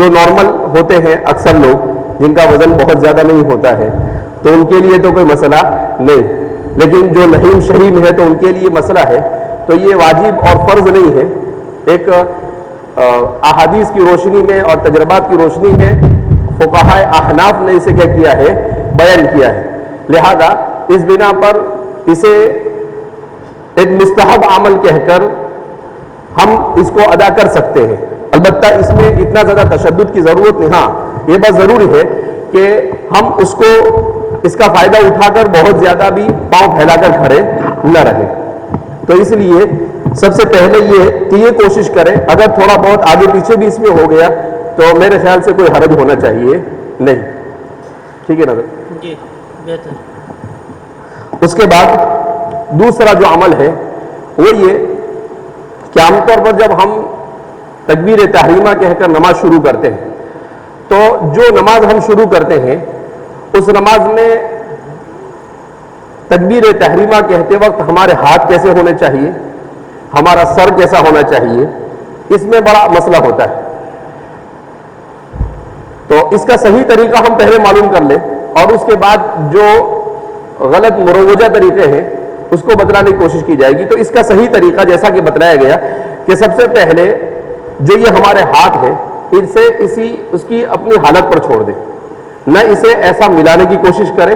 جو نارمل ہوتے ہیں اکثر لوگ جن کا وزن بہت زیادہ نہیں ہوتا ہے تو ان کے لیے تو کوئی مسئلہ نہیں، لیکن جو لحیم شہیم ہے تو ان کے لیے مسئلہ ہے. تو یہ واجب اور فرض نہیں ہے. ایک احادیث کی روشنی میں اور تجربات کی روشنی میں فقہاء احناف نے اسے کیا کیا ہے، بیان کیا ہے. لہذا اس بنا پر اسے ایک مستحب عمل کہہ کر ہم اس کو ادا کر سکتے ہیں. البتہ اس میں اتنا زیادہ تشدد کی ضرورت نہیں. ہاں یہ بات ضروری ہے کہ ہم اس کا فائدہ اٹھا کر بہت زیادہ بھی پاؤں پھیلا کر کھڑے نہ رہیں. تو اس لیے سب سے پہلے یہ کہ یہ کوشش کریں، اگر تھوڑا بہت آگے پیچھے بھی اس میں ہو گیا تو میرے خیال سے کوئی حرج ہونا چاہیے نہیں. ٹھیک ہے نا جی بہتر. اس کے بعد دوسرا جو عمل ہے وہ یہ کہ عام طور پر جب ہم تکبیر تحریمہ کہہ کر نماز شروع کرتے ہیں تو جو نماز ہم شروع کرتے ہیں اس نماز میں تکبیر تحریمہ کہتے وقت ہمارے ہاتھ کیسے ہونے چاہیے، ہمارا سر کیسا ہونا چاہیے، اس میں بڑا مسئلہ ہوتا ہے. تو اس کا صحیح طریقہ ہم پہلے معلوم کر لیں اور اس کے بعد جو غلط مروجہ طریقے ہیں اس کو بتلانے کی کوشش کی جائے گی. تو اس کا صحیح طریقہ جیسا کہ بتلایا گیا کہ سب سے پہلے جو یہ ہمارے ہاتھ ہے اسے اس کی اپنی حالت پر چھوڑ دیں. نہ اسے ایسا ملانے کی کوشش کریں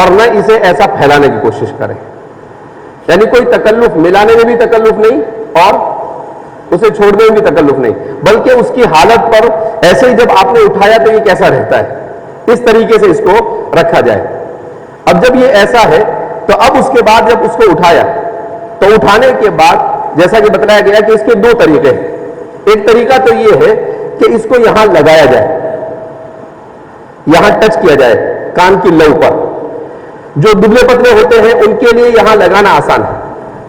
اور نہ اسے ایسا پھیلانے کی کوشش کریں. یعنی کوئی تکلف، ملانے میں بھی تکلف نہیں اور اسے چھوڑنے میں بھی تکلف نہیں، بلکہ اس کی حالت پر ایسے ہی جب آپ نے اٹھایا تو یہ کیسا رہتا ہے اس طریقے سے اس کو رکھا جائے. اب جب یہ ایسا ہے تو اب اس کے بعد جب اس کو اٹھایا تو اٹھانے کے بعد جیسا کہ بتلایا گیا کہ اس کے دو طریقے ہیں. ایک طریقہ تو یہ ہے کہ اس کو یہاں لگایا جائے، یہاں ٹچ کیا جائے کان کی لو پر. جو دبلے پتلے ہوتے ہیں ان کے لیے یہاں لگانا آسان ہے،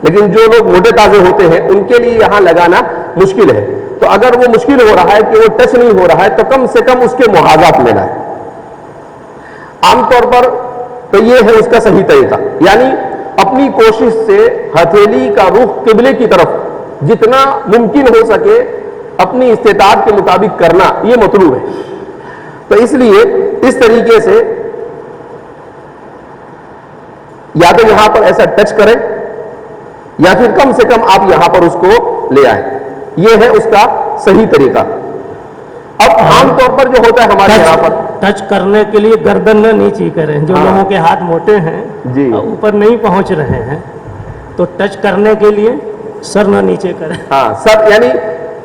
لیکن جو لوگ موٹے تازے ہوتے ہیں ان کے لیے یہاں لگانا مشکل ہے. تو اگر وہ مشکل ہو رہا ہے کہ وہ ٹچ نہیں ہو رہا ہے تو کم سے کم اس کے محاذات لینا ہے. عام طور پر تو یہ ہے اس کا صحیح طریقہ، یعنی اپنی کوشش سے ہتھیلی کا رخ قبلے کی طرف جتنا ممکن ہو سکے اپنی استطاعت کے مطابق کرنا یہ مطلوب ہے. تو اس لیے اس طریقے سے یا تو یہاں پر ایسا ٹچ کریں یا پھر کم سے کم آپ یہاں پر اس کو لے آئیں. یہ ہے اس کا صحیح طریقہ. اب عام طور پر جو ہوتا ہے ہمارے یہاں پر ٹچ کرنے کے لیے گردن نہ نیچی کریں. جو لوگوں کے ہاتھ موٹے ہیں جی اوپر نہیں پہنچ رہے ہیں تو ٹچ کرنے کے لیے سر نہ نیچے کریں. ہاں سر، یعنی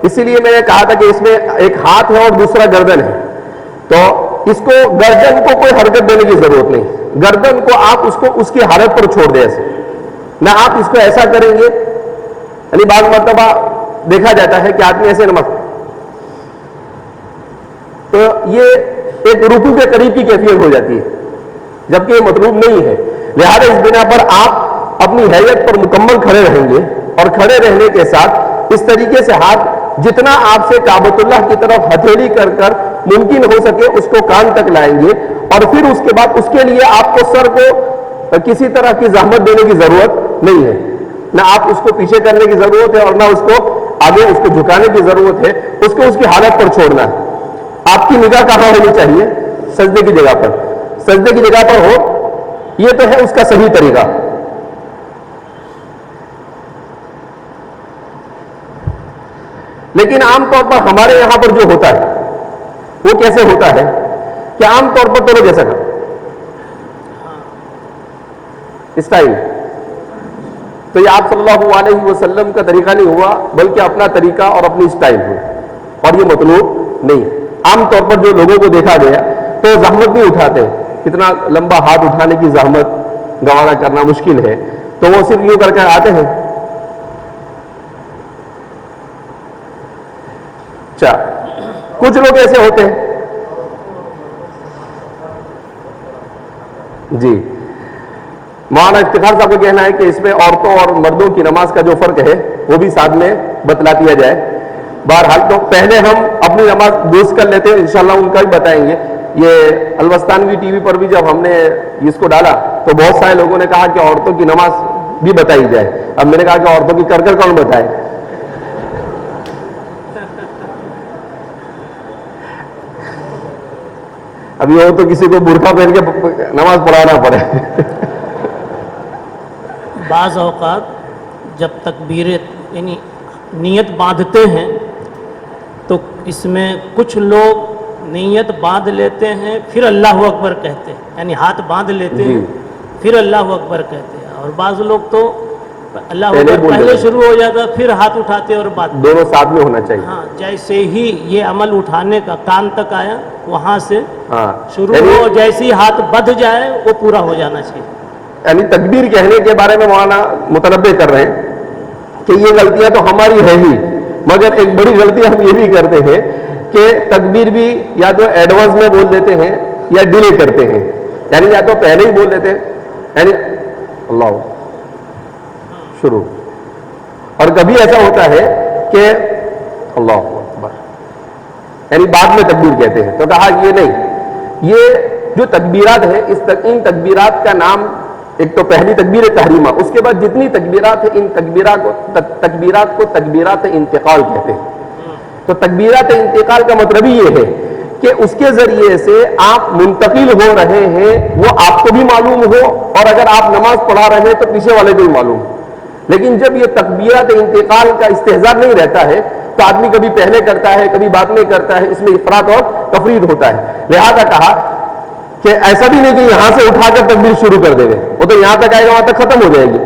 اسی لیے میں نے کہا تھا کہ اس میں ایک ہاتھ ہے اور دوسرا گردن ہے. تو اس کو گردن کو کوئی حرکت دینے کی ضرورت نہیں. گردن کو آپ اس کی حالت پر چھوڑ دیں. ایسے نہ آپ اس کو ایسا کریں گے، یعنی بعض مرتبہ دیکھا جاتا ہے کہ آدمی ایسے نمک، تو یہ ایک رکوع کے قریب کی کیفیت ہو جاتی ہے جبکہ یہ مطلوب نہیں ہے. لہذا اس بنا پر آپ اپنی حیت پر مکمل کھڑے رہیں گے اور کھڑے رہنے کے ساتھ اس طریقے سے ہاتھ جتنا آپ سے کعبۃ اللہ کی طرف ہتھیلی کر کر ممکن ہو سکے اس کو کان تک لائیں گے. اور پھر اس کے بعد اس کے لیے آپ کو سر کو کسی طرح کی زحمت دینے کی ضرورت نہیں ہے. نہ آپ اس کو پیچھے کرنے کی ضرورت ہے اور نہ اس کو آگے اس کو جھکانے کی ضرورت ہے. اس کو اس کی حالت پر چھوڑنا ہے. آپ کی نگاہ کہاں ہونی چاہیے؟ سجدے کی جگہ پر. سجدے کی جگہ پر ہو، یہ تو ہے اس کا صحیح طریقہ. لیکن عام طور پر ہمارے یہاں پر جو ہوتا ہے وہ کیسے ہوتا ہے کہ عام طور پر تو لوگ ایسا کرتے اسٹائل. تو یہ آپ صلی اللہ علیہ وسلم کا طریقہ نہیں ہوا بلکہ اپنا طریقہ اور اپنی اسٹائل ہوئی اور یہ مطلوب نہیں. عام طور پر جو لوگوں کو دیکھا گیا تو زحمت نہیں اٹھاتے. کتنا لمبا ہاتھ اٹھانے کی زحمت گوارا کرنا مشکل ہے تو وہ صرف یوں کر کے آتے ہیں. اچھا کچھ لوگ ایسے ہوتے ہیں جی. مولانا افتخار صاحب کا کہنا ہے کہ اس میں عورتوں اور مردوں کی نماز کا جو فرق ہے وہ بھی ساتھ میں بتلا دیا جائے. بہرحال تو پہلے ہم اپنی نماز درست کر لیتے ہیں، انشاءاللہ ان کا بھی بتائیں گے. یہ الوستانوی ٹی وی پر بھی جب ہم نے اس کو ڈالا تو بہت سارے لوگوں نے کہا کہ عورتوں کی نماز بھی بتائی جائے. اب میں نے کہا کہ عورتوں کی کر کون بتائے. ابھی وہ تو کسی کو برقع پہن کے نماز پڑھانا پڑے. بعض اوقات جب تکبیر یعنی نیت باندھتے ہیں تو اس میں کچھ لوگ نیت باندھ لیتے ہیں پھر اللہ اکبر کہتے ہیں, یعنی ہاتھ باندھ لیتے ہیں پھر اللہ اکبر کہتے ہیں, اور بعض لوگ تو اللہ اکبر پہلے شروع ہو جاتا پھر ہاتھ اٹھاتے اور بات. دونوں ساتھ میں ہونا چاہیے. ہاں, جیسے ہی یہ عمل اٹھانے کا کان تک آیا وہاں سے شروع یعنی ہو, جیسے ہی ہاتھ بدھ جائے وہ پورا ہو جانا چاہیے. یعنی تکبیر کہنے کے بارے میں مولانا متنبہ کر رہے ہیں کہ یہ غلطیاں تو ہماری ہے ہی, مگر ایک بڑی غلطی ہم یہ بھی کرتے ہیں کہ تکبیر بھی یا تو ایڈوانس میں بول دیتے ہیں یا ڈیلے کرتے ہیں, یعنی یا تو پہلے ہی بول دیتے ہیں یعنی اللہ شروع, اور کبھی ایسا ہوتا ہے کہ اللہ اکبر یعنی بعد میں تکبیر کہتے ہیں. تو کہا یہ نہیں, یہ جو تکبیرات ہیں ان تکبیرات کا نام ایک تو پہلی تکبیر تحریمہ, اس کے بعد جتنی تکبیرات ہیں ان تکبیرات کو تکبیرات انتقال کہتے ہیں. تو تکبیرات انتقال کا مطلب ہی یہ ہے کہ اس کے ذریعے سے آپ منتقل ہو رہے ہیں, وہ آپ کو بھی معلوم ہو اور اگر آپ نماز پڑھا رہے ہیں تو پیچھے والے کو بھی معلوم ہو. لیکن جب یہ تکبیرات انتقال کا استحضار نہیں رہتا ہے تو آدمی کبھی پہلے کرتا ہے کبھی بعد میں کرتا ہے, اس میں افراط اور تفرید ہوتا ہے. لہذا کہا کہ ایسا بھی نہیں کہ یہاں سے اٹھا کر تکبیر شروع کر دے گے, وہ تو یہاں تک آئے گا وہاں تک ختم ہو جائے گی.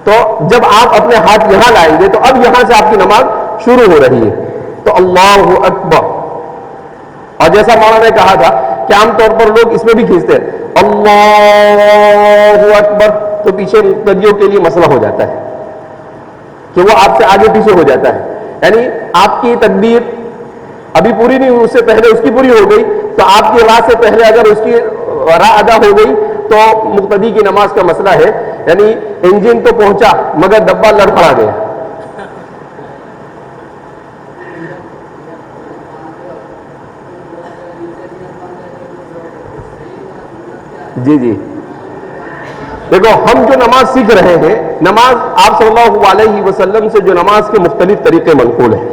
تو جب آپ اپنے ہاتھ یہاں لائیں گے تو اب یہاں سے آپ کی نماز شروع ہو رہی ہے. تو اللہ اکبر, اور جیسا مولانا نے کہا تھا کہ عام طور پر لوگ اس میں بھی کھینچتے ہیں اللہ اکبر, تو پیچھے مقتدیوں کے لیے مسئلہ ہو جاتا ہے کہ وہ آپ سے آگے پیچھے ہو جاتا ہے. یعنی آپ کی تکبیر ابھی پوری نہیں ہوئی, اس سے پہلے اس کی پوری ہو گئی, تو آپ کی راہ سے پہلے اگر اس کی راہ ادا ہو گئی تو مقتدی کی نماز کا مسئلہ ہے. یعنی انجن تو پہنچا مگر ڈبہ لڑکھڑا گیا. جی جی, دیکھو ہم جو نماز سیکھ رہے ہیں, نماز آپ صلی اللہ علیہ وسلم سے جو نماز کے مختلف طریقے منقول ہیں,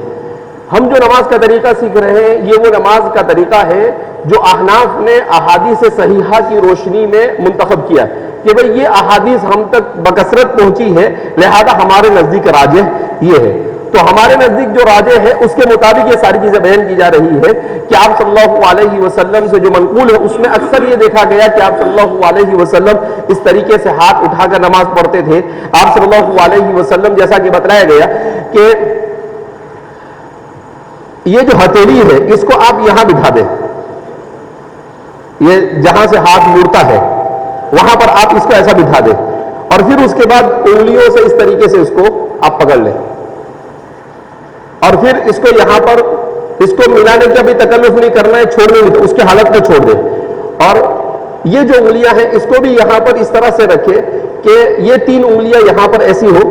ہم جو نماز کا طریقہ سیکھ رہے ہیں یہ وہ نماز کا طریقہ ہے جو احناف نے احادیث صحیحہ کی روشنی میں منتخب کیا کہ بھئی یہ احادیث ہم تک بکثرت پہنچی ہے, لہذا ہمارے نزدیک راجح یہ ہے. تو ہمارے نزدیک جو راجح ہے اس کے مطابق یہ ساری چیزیں بیان کی جا رہی ہے کہ آپ صلی اللہ علیہ وسلم سے جو منقول ہے اس میں اکثر یہ دیکھا گیا کہ آپ صلی اللہ علیہ وسلم اس طریقے سے ہاتھ اٹھا کر نماز پڑھتے تھے. آپ صلی اللہ علیہ وسلم جیسا کہ بتلایا گیا کہ یہ جو ہتھیلی ہے اس کو آپ یہاں بٹھا دیں, یہ جہاں سے ہاتھ مڑتا ہے وہاں پر آپ اس کو ایسا بٹھا دیں, اور پھر اس کے بعد انگلیوں سے اس طریقے سے اس کو آپ پکڑ لیں, اور پھر اس کو یہاں پر اس کو ملانے کا بھی تکلف نہیں کرنا ہے, چھوڑنے نہیں, اس کے حالت میں چھوڑ دیں. اور یہ جو انگلیاں ہیں اس کو بھی یہاں پر اس طرح سے رکھے کہ یہ 3 انگلیاں یہاں پر ایسی ہو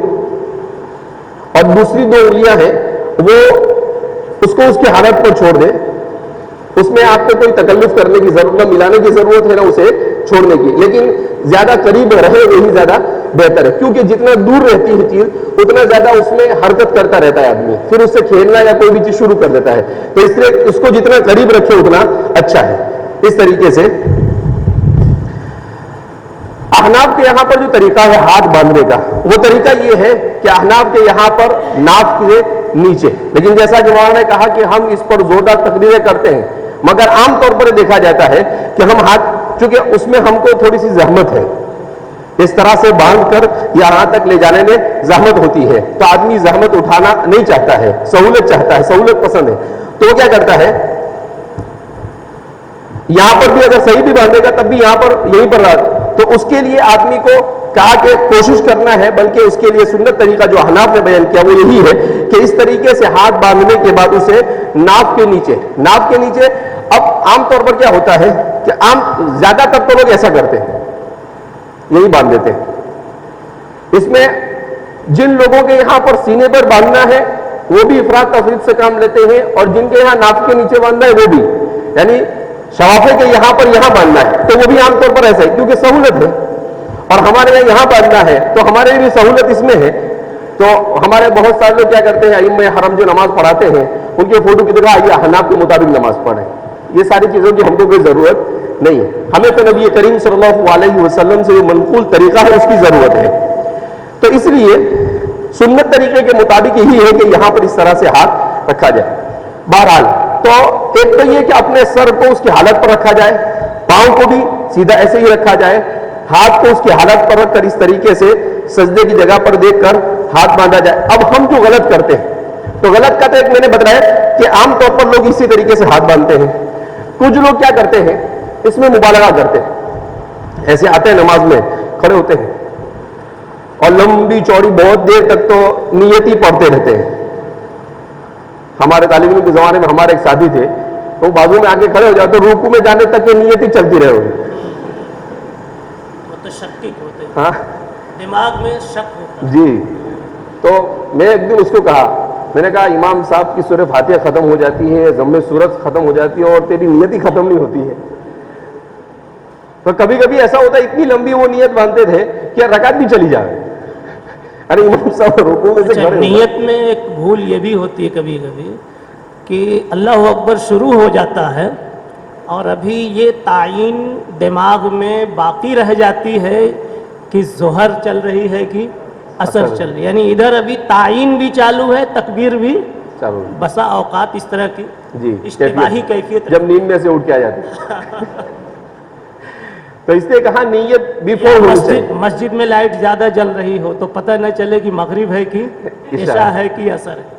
اور دوسری 2 انگلیاں ہیں وہ اس کو اس کی حالت پر چھوڑ دیں. اس میں آپ کو کوئی تکلف کرنے کی ضرورت, نہ ملانے کی ضرورت ہے نہ اسے چھوڑنے کی, لیکن زیادہ قریب رہے وہی زیادہ بہتر ہے, کیونکہ جتنا دور رہتی ہے چیز اتنا زیادہ اس میں حرکت کرتا رہتا ہے آدمی, پھر اس سے کھیلنا یا کوئی بھی چیز شروع کر دیتا ہے. تو اس لیے اس کو جتنا قریب رکھے اتنا اچھا ہے. اس طریقے سے احناف کے یہاں پر جو طریقہ ہے ہاتھ باندھنے کا, وہ طریقہ یہ ہے کہ احناف کے یہاں پر ناف کے نیچے, لیکن جیسا کہ مولانا نے کہا کہ ہم اس پر زوردار تقریریں کرتے ہیں, مگر عام طور پر دیکھا جاتا ہے کہ ہم ہاتھ, چونکہ اس میں ہم کو تھوڑی سی زحمت ہے, اس طرح سے باندھ کر یہاں تک لے جانے میں زحمت ہوتی ہے, تو آدمی زحمت اٹھانا نہیں چاہتا ہے, سہولت چاہتا ہے, سہولت پسند ہے. تو وہ کیا کرتا ہے, یہاں پر بھی اگر صحیح بھی باندھے گا تب بھی یہاں پر یہیں پر رہا, تو اس کے لیے آدمی کو کہا کہ کوشش کرنا ہے, بلکہ اس کے لیے سنت طریقہ جو احناف نے بیان کیا وہ یہی ہے کہ اس طریقے سے ہاتھ باندھنے کے بعد اسے ناف کے نیچے. اب عام طور پر کیا ہوتا ہے کہ زیادہ تر تو لوگ ایسا کرتے ہیں, یہی باندھ دیتے ہیں. اس میں جن لوگوں کے یہاں پر سینے پر باندھنا ہے وہ بھی افراط تفریط سے کام لیتے ہیں, اور جن کے یہاں ناف کے نیچے باندھنا ہے وہ بھی, یعنی شوافے کے یہاں پر یہاں باندھنا ہے تو وہ بھی عام طور پر ایسا ہے کیونکہ سہولت ہے, اور ہمارے یہاں باندھنا ہے تو ہمارے بھی سہولت اس میں ہے. تو ہمارے بہت سارے لوگ کیا کرتے ہیں, ائمہ حرم جو نماز پڑھاتے ہیں ان کے فوٹو کی جگہ آئیے احناف کے مطابق نماز پڑھیں, یہ ساری چیزوں کی ہم کو کوئی ضرورت نہیں ہے. ہمیں تو نبی کریم صلی اللہ علیہ وسلم سے جو منقول طریقہ ہے اس کی ضرورت ہے. تو اس لیے سنت طریقے کے مطابق یہی ہے کہ یہاں پر اس طرح سے ہاتھ رکھا جائے. بہرحال تو ایک تو یہ کہ اپنے سر کو اس کی حالت پر رکھا جائے, پاؤں کو بھی سیدھا ایسے ہی رکھا جائے, ہاتھ کو اس کی حالت پر رکھ کر اس طریقے سے سجدے کی جگہ پر دیکھ کر ہاتھ باندھا جائے. اب ہم جو غلط کرتے ہیں تو غلط کا تو ایک میں نے بتایا کہ عام طور پر لوگ اسی طریقے سے ہاتھ باندھتے ہیں. کچھ لوگ کیا کرتے ہیں, اس میں مبالغہ کرتے ہیں. ایسے آتے ہیں نماز میں کھڑے ہوتے ہیں اور لمبی چوڑی بہت دیر تک تو نیت ہی پڑھتے رہتے ہیں. ہمارے طالب علم کے زمانے میں ہمارے ایک ساتھی تھے, تو بازو میں آ کے کھڑے ہو جاتے, رکوع میں جانے تک یہ نیت ہی چلتی رہے ہوگی. متشکک ہوتے ہیں, ہاں دماغ میں شک ہوتا ہے. جی. تو میں ایک دن اس کو کہا, میں نے کہا امام صاحب کی سورہ فاتحہ ختم ہو جاتی ہے, ضم سورت ختم ہو جاتی ہے اور تیری نیت ہی ختم نہیں ہوتی ہے. تو کبھی کبھی ایسا ہوتا ہے اتنی لمبی وہ نیت باندھتے تھے کہ رکعت بھی چلی جائے. ارے امام صاحب رکوع میں سے اچھا, کھڑے ہو نیت میں ایک بھول یہ بھی ہوتی ہے کبھی کبھی کہ اللہ اکبر شروع ہو جاتا ہے اور ابھی یہ تعین دماغ میں باقی رہ جاتی ہے کہ ظہر چل رہی ہے کہ اثر چل رہی ہے, یعنی ادھر ابھی تعین بھی چالو ہے, تکبیر بھی. چلو بسا اوقات اس طرح کی جی اشتباہی کیفیت جب نیند میں سے اٹھ کے آ جاتے ہیں. تو اس نے کہا نیت بیفور ہونی چاہیے. مسجد میں لائٹ زیادہ جل رہی ہو تو پتہ نہ چلے کہ مغرب ہے کہ عشاء ہے کہ اثر ہے.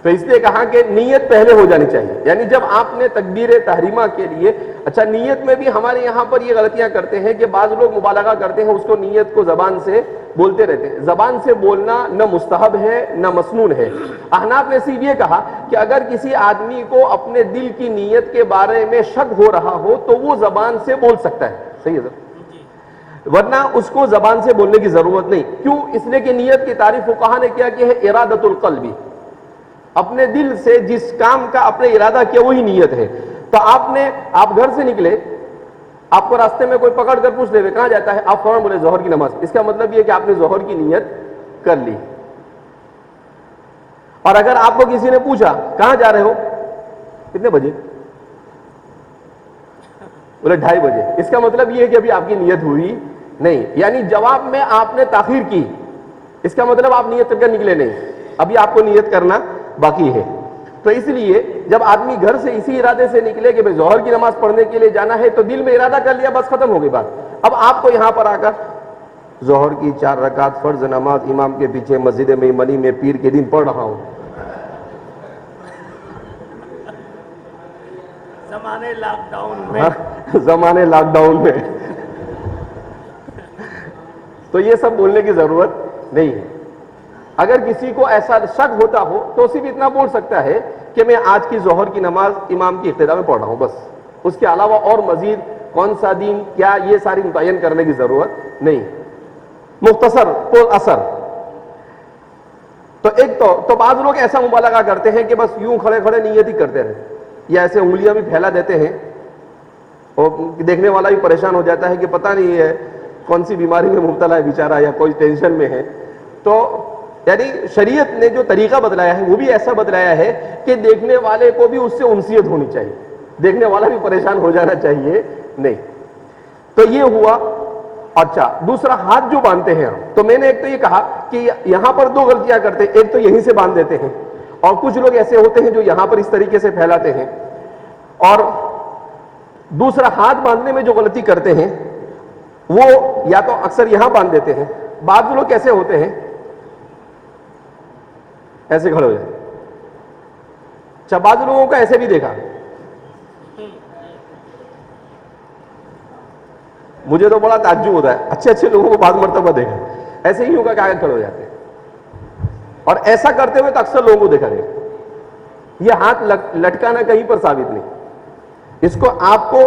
تو اس نے کہا کہ نیت پہلے ہو جانی چاہیے. یعنی جب آپ نے تکبیر تحریمہ کے لیے, اچھا نیت میں بھی ہمارے یہاں پر یہ غلطیاں کرتے ہیں کہ بعض لوگ مبالغہ کرتے ہیں, اس کو نیت کو زبان سے بولتے رہتے ہیں. زبان سے بولنا نہ مستحب ہے نہ مسنون ہے. احناف نے صرف یہ کہا کہ اگر کسی آدمی کو اپنے دل کی نیت کے بارے میں شک ہو رہا ہو تو وہ زبان سے بول سکتا ہے. صحیح ہے سر, ورنہ اس کو زبان سے بولنے کی ضرورت نہیں. کیوں؟ اس لیے کہ نیت کی تعریف فقہا نے کیا کہ ہے ارادۃ القلب, اپنے دل سے جس کام کا اپنے ارادہ کیا وہی نیت ہے. تو آپ گھر سے نکلے, آپ کو راستے میں کوئی پکڑ کر پوچھ لے کہاں جاتا ہے, آپ فوراً بولے ظہر کی نماز. اس کا مطلب یہ کہ آپ نے ظہر کی نیت کر لی. اور اگر آپ کو کسی نے پوچھا کہاں جا رہے ہو, کتنے بجے, بولے 2:30 بجے, اس کا مطلب یہ ہے کہ ابھی آپ کی نیت ہوئی نہیں. یعنی جواب میں آپ نے تاخیر کی, اس کا مطلب آپ نیت کر کے نکلے نہیں, ابھی آپ کو نیت کرنا باقی ہے. تو اس لیے جب آدمی گھر سے اسی ارادے سے نکلے کہ ظہر کی نماز پڑھنے کے لیے جانا ہے تو دل میں ارادہ کر لیا, بس ختم ہو گئی بات. اب آپ کو یہاں پر آ کر ظہر کی 4 رکعت فرض نماز امام کے پیچھے مسجد میمنی میں پیر کے دن پڑھ رہا ہوں, زمانے لاک ڈاؤن میں, زمانے لاک ڈاؤن میں, تو یہ سب بولنے کی ضرورت نہیں ہے. اگر کسی کو ایسا شک ہوتا ہو تو صرف اتنا بول سکتا ہے کہ میں آج کی ظہر کی نماز امام کی اقتدا میں پڑھ رہا ہوں, بس. اس کے علاوہ اور مزید کون سا دین کیا, یہ ساری متعین کرنے کی ضرورت نہیں. مختصر پر اثر. تو ایک تو بعض لوگ ایسا مبالغہ کرتے ہیں کہ بس یوں کھڑے کھڑے نیت ہی کرتے رہے, یا ایسے انگلیاں بھی پھیلا دیتے ہیں اور دیکھنے والا بھی پریشان ہو جاتا ہے کہ پتہ نہیں ہے کون سی بیماری میں مبتلا ہے بیچارہ, یا کوئی ٹینشن میں ہے. تو یعنی شریعت نے جو طریقہ بتلایا ہے وہ بھی ایسا بتلایا ہے کہ دیکھنے والے کو بھی اس سے انسیت ہونی چاہیے, دیکھنے والا بھی پریشان ہو جانا چاہیے نہیں. تو یہ ہوا. اچھا, دوسرا ہاتھ جو باندھتے ہیں, تو میں نے ایک تو یہ کہا کہ یہاں پر 2 غلطیاں کرتے ہیں. ایک تو یہیں سے باندھ دیتے ہیں, اور کچھ لوگ ایسے ہوتے ہیں جو یہاں پر اس طریقے سے پھیلاتے ہیں. اور دوسرا ہاتھ باندھنے میں جو غلطی کرتے ہیں وہ یا تو اکثر یہاں باندھ دیتے ہیں, بعض لوگ کیسے ہوتے ہیں ایسے کھڑے ہو جائیں. اچھا, بعض لوگوں کو ایسے بھی دیکھا, مجھے تو بڑا تعجب ہوتا ہے, اچھے لوگوں کو بعض مرتبہ دیکھا ایسے ہی ہوگا کہ آگے کھڑے ہو جاتے ہیں. اور ایسا کرتے ہوئے تو اکثر لوگوں کو دیکھا گیا. یہ ہاتھ لٹکانا کہیں پر ثابت نہیں. اس کو آپ کو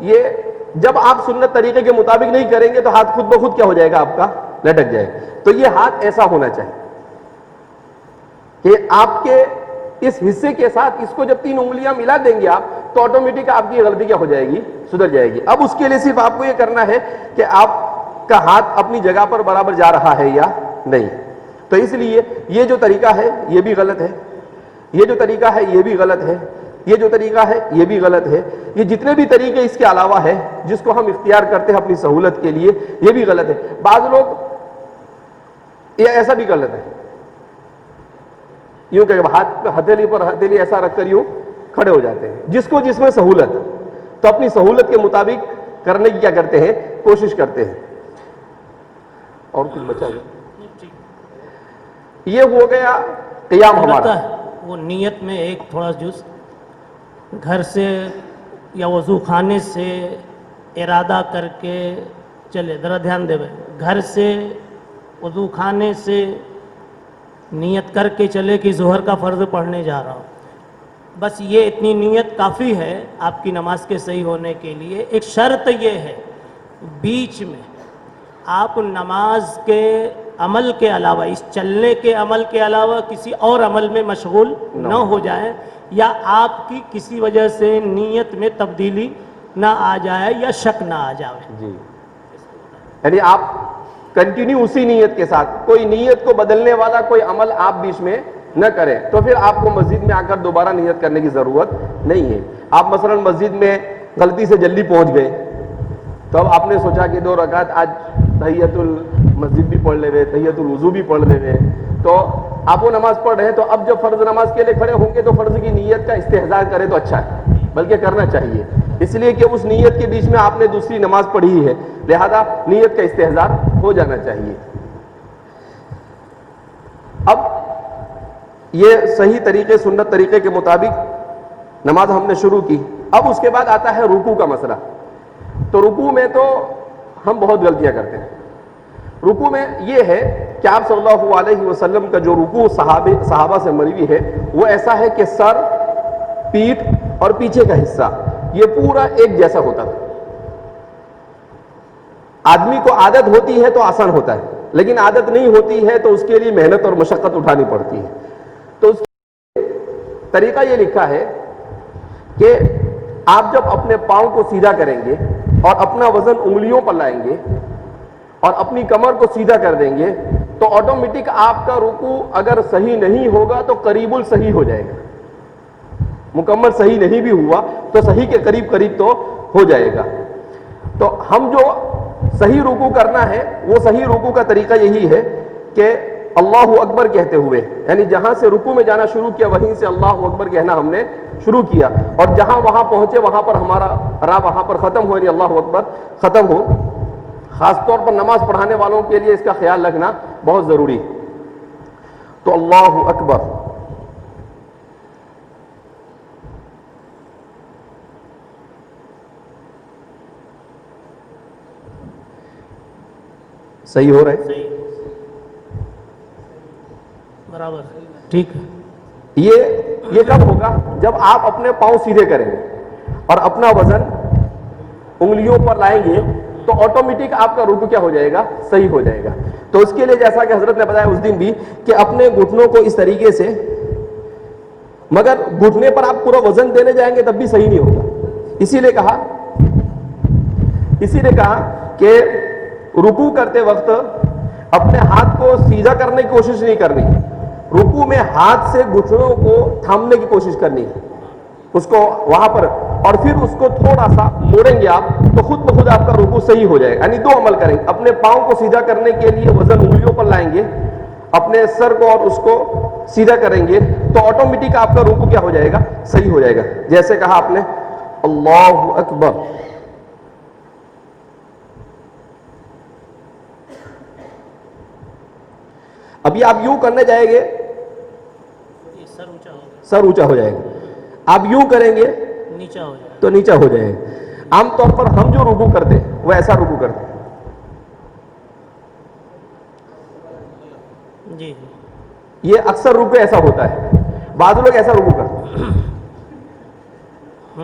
یہ جب آپ سنت طریقے کے مطابق نہیں کریں گے تو ہاتھ خود بخود کیا ہو جائے گا, آپ کا لٹک جائے گا. تو یہ ہاتھ ایسا ہونا چاہیے کہ آپ کے اس حصے کے ساتھ اس کو جب 3 انگلیاں ملا دیں گے آپ تو آٹومیٹک آپ کی غلطی کیا ہو جائے گی, سدھر جائے گی. اب اس کے لیے صرف آپ کو یہ کرنا ہے کہ آپ کا ہاتھ اپنی جگہ پر برابر جا رہا ہے یا نہیں. تو اس لیے یہ جو طریقہ ہے یہ بھی غلط ہے, یہ جو طریقہ ہے یہ بھی غلط ہے. یہ جو طریقہ ہے یہ بھی غلط ہے. یہ جتنے بھی طریقے اس کے علاوہ ہے جس کو ہم اختیار کرتے ہیں اپنی سہولت کے لیے, یہ بھی غلط ہے. بعض لوگ یہ ایسا بھی غلط ہے, یوں کہ ہاتھ پہ ہتھیلی پر ہتھیلی ایسا رکھ کر یوں کھڑے ہو جاتے ہیں. جس کو جس میں سہولت, تو اپنی سہولت کے مطابق کرنے کی کیا کرتے ہیں, کوشش کرتے ہیں. اور کچھ بچا گیا؟ یہ ہو گیا قیام ہمارا. وہ نیت میں ایک تھوڑا جز گھر سے یا وضو خانے سے ارادہ کر کے چلے, ذرا دھیان دے بھائی, گھر سے وضو خانے سے نیت کر کے چلے کہ ظہر کا فرض پڑھنے جا رہا ہوں, بس یہ اتنی نیت کافی ہے آپ کی نماز کے صحیح ہونے کے لیے. ایک شرط یہ ہے بیچ میں آپ نماز کے عمل کے علاوہ, اس چلنے کے عمل کے علاوہ کسی اور عمل میں مشغول نہ ہو جائیں, یا آپ کی کسی وجہ سے نیت میں تبدیلی نہ آ جائے یا شک نہ آ جائے. جی, یعنی آپ کنٹینیو اسی نیت کے ساتھ, کوئی نیت کو بدلنے والا کوئی عمل آپ بیچ میں نہ کریں, تو پھر آپ کو مسجد میں آ کر دوبارہ نیت کرنے کی ضرورت نہیں ہے. آپ مثلا مسجد میں غلطی سے جلدی پہنچ گئے, تو اب آپ نے سوچا کہ 2 رکعت آج تحیت المسجد بھی پڑھ لے ہوئے, تحیت الوضو بھی پڑھ لے ہوئے, تو آپ وہ نماز پڑھ رہے ہیں. تو اب جب فرض نماز کے لیے کھڑے ہوں گے تو فرض کی نیت کا استحضار کریں تو اچھا ہے, بلکہ کرنا چاہیے, اس لیے کہ اس نیت کے بیچ میں آپ نے دوسری نماز پڑھی ہے, لہذا نیت کا استحضار ہو جانا چاہیے. اب یہ صحیح طریقے, سنت طریقے کے مطابق نماز ہم نے شروع کی. اب اس کے بعد آتا ہے رکوع کا مسئلہ. تو رکوع میں تو ہم بہت غلطیاں کرتے ہیں. رکوع میں یہ ہے کہ آپ صلی اللہ علیہ وسلم کا جو رکوع صحابہ سے مروی ہے وہ ایسا ہے کہ سر, پیٹھ اور پیچھے کا حصہ یہ پورا ایک جیسا ہوتا ہے. آدمی کو عادت ہوتی ہے تو آسان ہوتا ہے, لیکن عادت نہیں ہوتی ہے تو اس کے لیے محنت اور مشقت اٹھانی پڑتی ہے. تو اس طریقہ یہ لکھا ہے کہ آپ جب اپنے پاؤں کو سیدھا کریں گے اور اپنا وزن انگلیوں پر لائیں گے اور اپنی کمر کو سیدھا کر دیں گے تو آٹومیٹک آپ کا رکوع اگر صحیح نہیں ہوگا تو قریب الصحیح ہو جائے گا. مکمل صحیح نہیں بھی ہوا تو صحیح کے قریب قریب تو ہو جائے گا. تو ہم جو صحیح رکوع کرنا ہے وہ صحیح رکوع کا طریقہ یہی ہے کہ اللہ اکبر کہتے ہوئے, یعنی جہاں سے رکوع میں جانا شروع کیا وہیں سے اللہ اکبر کہنا ہم نے شروع کیا, اور جہاں وہاں پہنچے وہاں پر ہمارا راہ وہاں پر ختم ہو, یعنی اللہ اکبر ختم ہو. خاص طور پر نماز پڑھانے والوں کے لیے اس کا خیال رکھنا بہت ضروری. تو اللہ اکبر, صحیح ہو رہا ہے, صحیح, برابر, ٹھیک ہے. یہ کب ہوگا؟ جب آپ اپنے پاؤں سیدھے کریں گے اور اپنا وزن انگلیوں پر لائیں گے تو آٹومیٹک آپ کا رکوع کیا ہو جائے گا؟ صحیح ہو جائے گا. تو اس کے لیے جیسا کہ حضرت نے بتایا اس دن بھی کہ اپنے گھٹنوں کو اس طریقے سے, مگر گھٹنے پر آپ پورا وزن دینے جائیں گے تب بھی صحیح نہیں ہوگا. اسی لیے کہا کہ رکوع کرتے وقت اپنے ہاتھ کو سیدھا کرنے کی کوشش نہیں کرنی, رکوع میں ہاتھ سے گھٹنوں کو تھامنے کی کوشش کرنی ہے, اس کو وہاں پر, اور پھر اس کو تھوڑا سا موڑیں گے آپ تو خود بخود آپ کا رکوع صحیح ہو جائے گا. یعنی 2 عمل کریں گے, اپنے پاؤں کو سیدھا کرنے کے لیے وزن انگلیوں پر لائیں گے, اپنے سر کو اور اس کو سیدھا کریں گے تو آٹومیٹک آپ کا رکوع کیا ہو جائے گا؟ صحیح ہو جائے گا. جیسے کہا آپ نے اللہ اکبر, ابھی آپ یوں کرنے جائیں گے سر اونچا ہو جائے گا, آپ یوں کریں گے نیچا ہو جائے تو نیچا ہو جائے گا. عام طور پر ہم جو رکوع کرتے ہیں وہ ایسا رکوع کرتے ہیں. جی, یہ اکثر رکوع ایسا ہوتا ہے, بعض لوگ ایسا رکوع کرتے ہیں.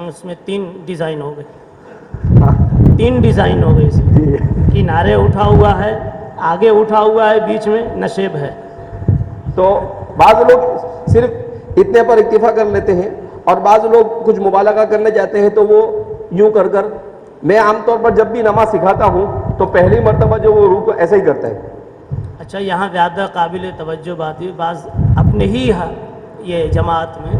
اس میں 3 ڈیزائن ہو گئے, 3 ڈیزائن ہو گئے. اس میں کنارے اٹھا ہوا ہے, آگے اٹھا ہوا ہے, بیچ میں نشیب ہے. تو بعض لوگ صرف اتنے پر اکتفا کر لیتے ہیں اور بعض لوگ کچھ مبالغہ کرنے جاتے ہیں تو وہ یوں کر کر. میں عام طور پر جب بھی نماز سکھاتا ہوں تو پہلی مرتبہ جو وہ رکوع ایسا ہی کرتا ہے. اچھا, یہاں زیادہ قابل توجہ بات ہے, بعض اپنے ہی یہ جماعت میں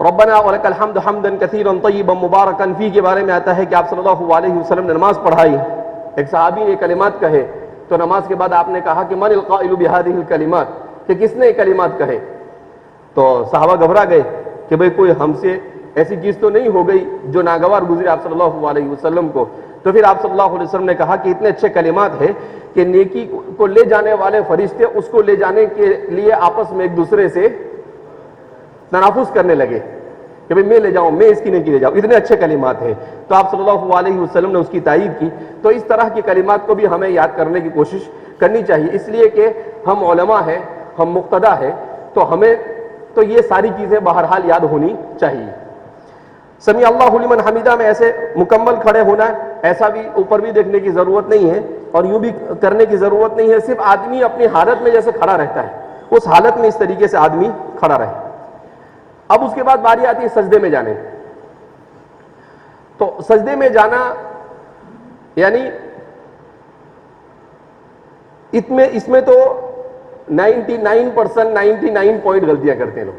ربنا ولک الحمد حمدا کثیرا طیبا مبارکا فیہ کے بارے میں آتا ہے کہ آپ صلی اللہ علیہ وسلم نے نماز پڑھائی، ایک صحابی نے کلمات کہے تو نماز کے بعد آپ نے کہا کہ من القائل بہذہ الکلمات، کہ کس نے یہ کلمات کہے؟ تو صحابہ گھبرا گئے کہ بھئی کوئی ہم سے ایسی چیز تو نہیں ہو گئی جو ناگوار گزری آپ صلی اللہ علیہ وسلم کو۔ تو پھر آپ صلی اللہ علیہ وسلم نے کہا کہ اتنے اچھے کلمات ہیں کہ نیکی کو لے جانے والے فرشتے اس کو لے جانے کے لیے آپس میں ایک دوسرے سے تنافس کرنے لگے کہ بھئی میں لے جاؤں، میں اس کی نیکی لے جاؤں، اتنے اچھے کلمات ہیں۔ تو آپ صلی اللہ علیہ وسلم نے اس کی تائید کی۔ تو اس طرح کے کلمات کو بھی ہمیں یاد کرنے کی کوشش کرنی چاہیے، اس لیے کہ ہم علماء ہیں، ہم مقتدا ہیں، تو ہمیں تو یہ ساری چیزیں بہرحال یاد ہونی چاہیے۔ سمیع اللہ لمن حمیدہ میں ایسے مکمل کھڑے ہونا ہے، ایسا بھی اوپر بھی دیکھنے کی ضرورت نہیں ہے اور یوں بھی کرنے کی ضرورت نہیں ہے، صرف آدمی اپنی حالت میں جیسے کھڑا رہتا ہے اس حالت میں اس طریقے سے آدمی کھڑا رہے۔ اب اس کے بعد باری آتی ہے سجدے میں جانے۔ تو سجدے میں جانا یعنی اس میں تو 99% 99 پوائنٹ غلطیاں کرتے ہیں لوگ،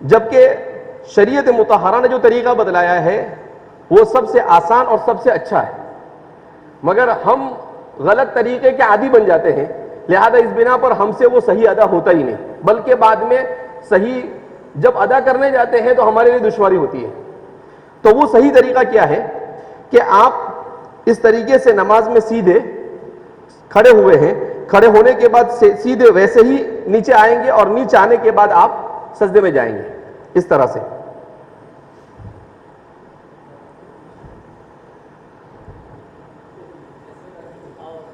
جبکہ شریعت مطہرہ نے جو طریقہ بتلایا ہے وہ سب سے آسان اور سب سے اچھا ہے، مگر ہم غلط طریقے کے عادی بن جاتے ہیں، لہذا اس بنا پر ہم سے وہ صحیح ادا ہوتا ہی نہیں، بلکہ بعد میں صحیح جب ادا کرنے جاتے ہیں تو ہمارے لیے دشواری ہوتی ہے۔ تو وہ صحیح طریقہ کیا ہے کہ آپ اس طریقے سے نماز میں سیدھے کھڑے ہوئے ہیں، کھڑے ہونے کے بعد سیدھے ویسے ہی نیچے آئیں گے اور نیچے آنے کے بعد آپ سجدے میں جائیں گے اس طرح سے۔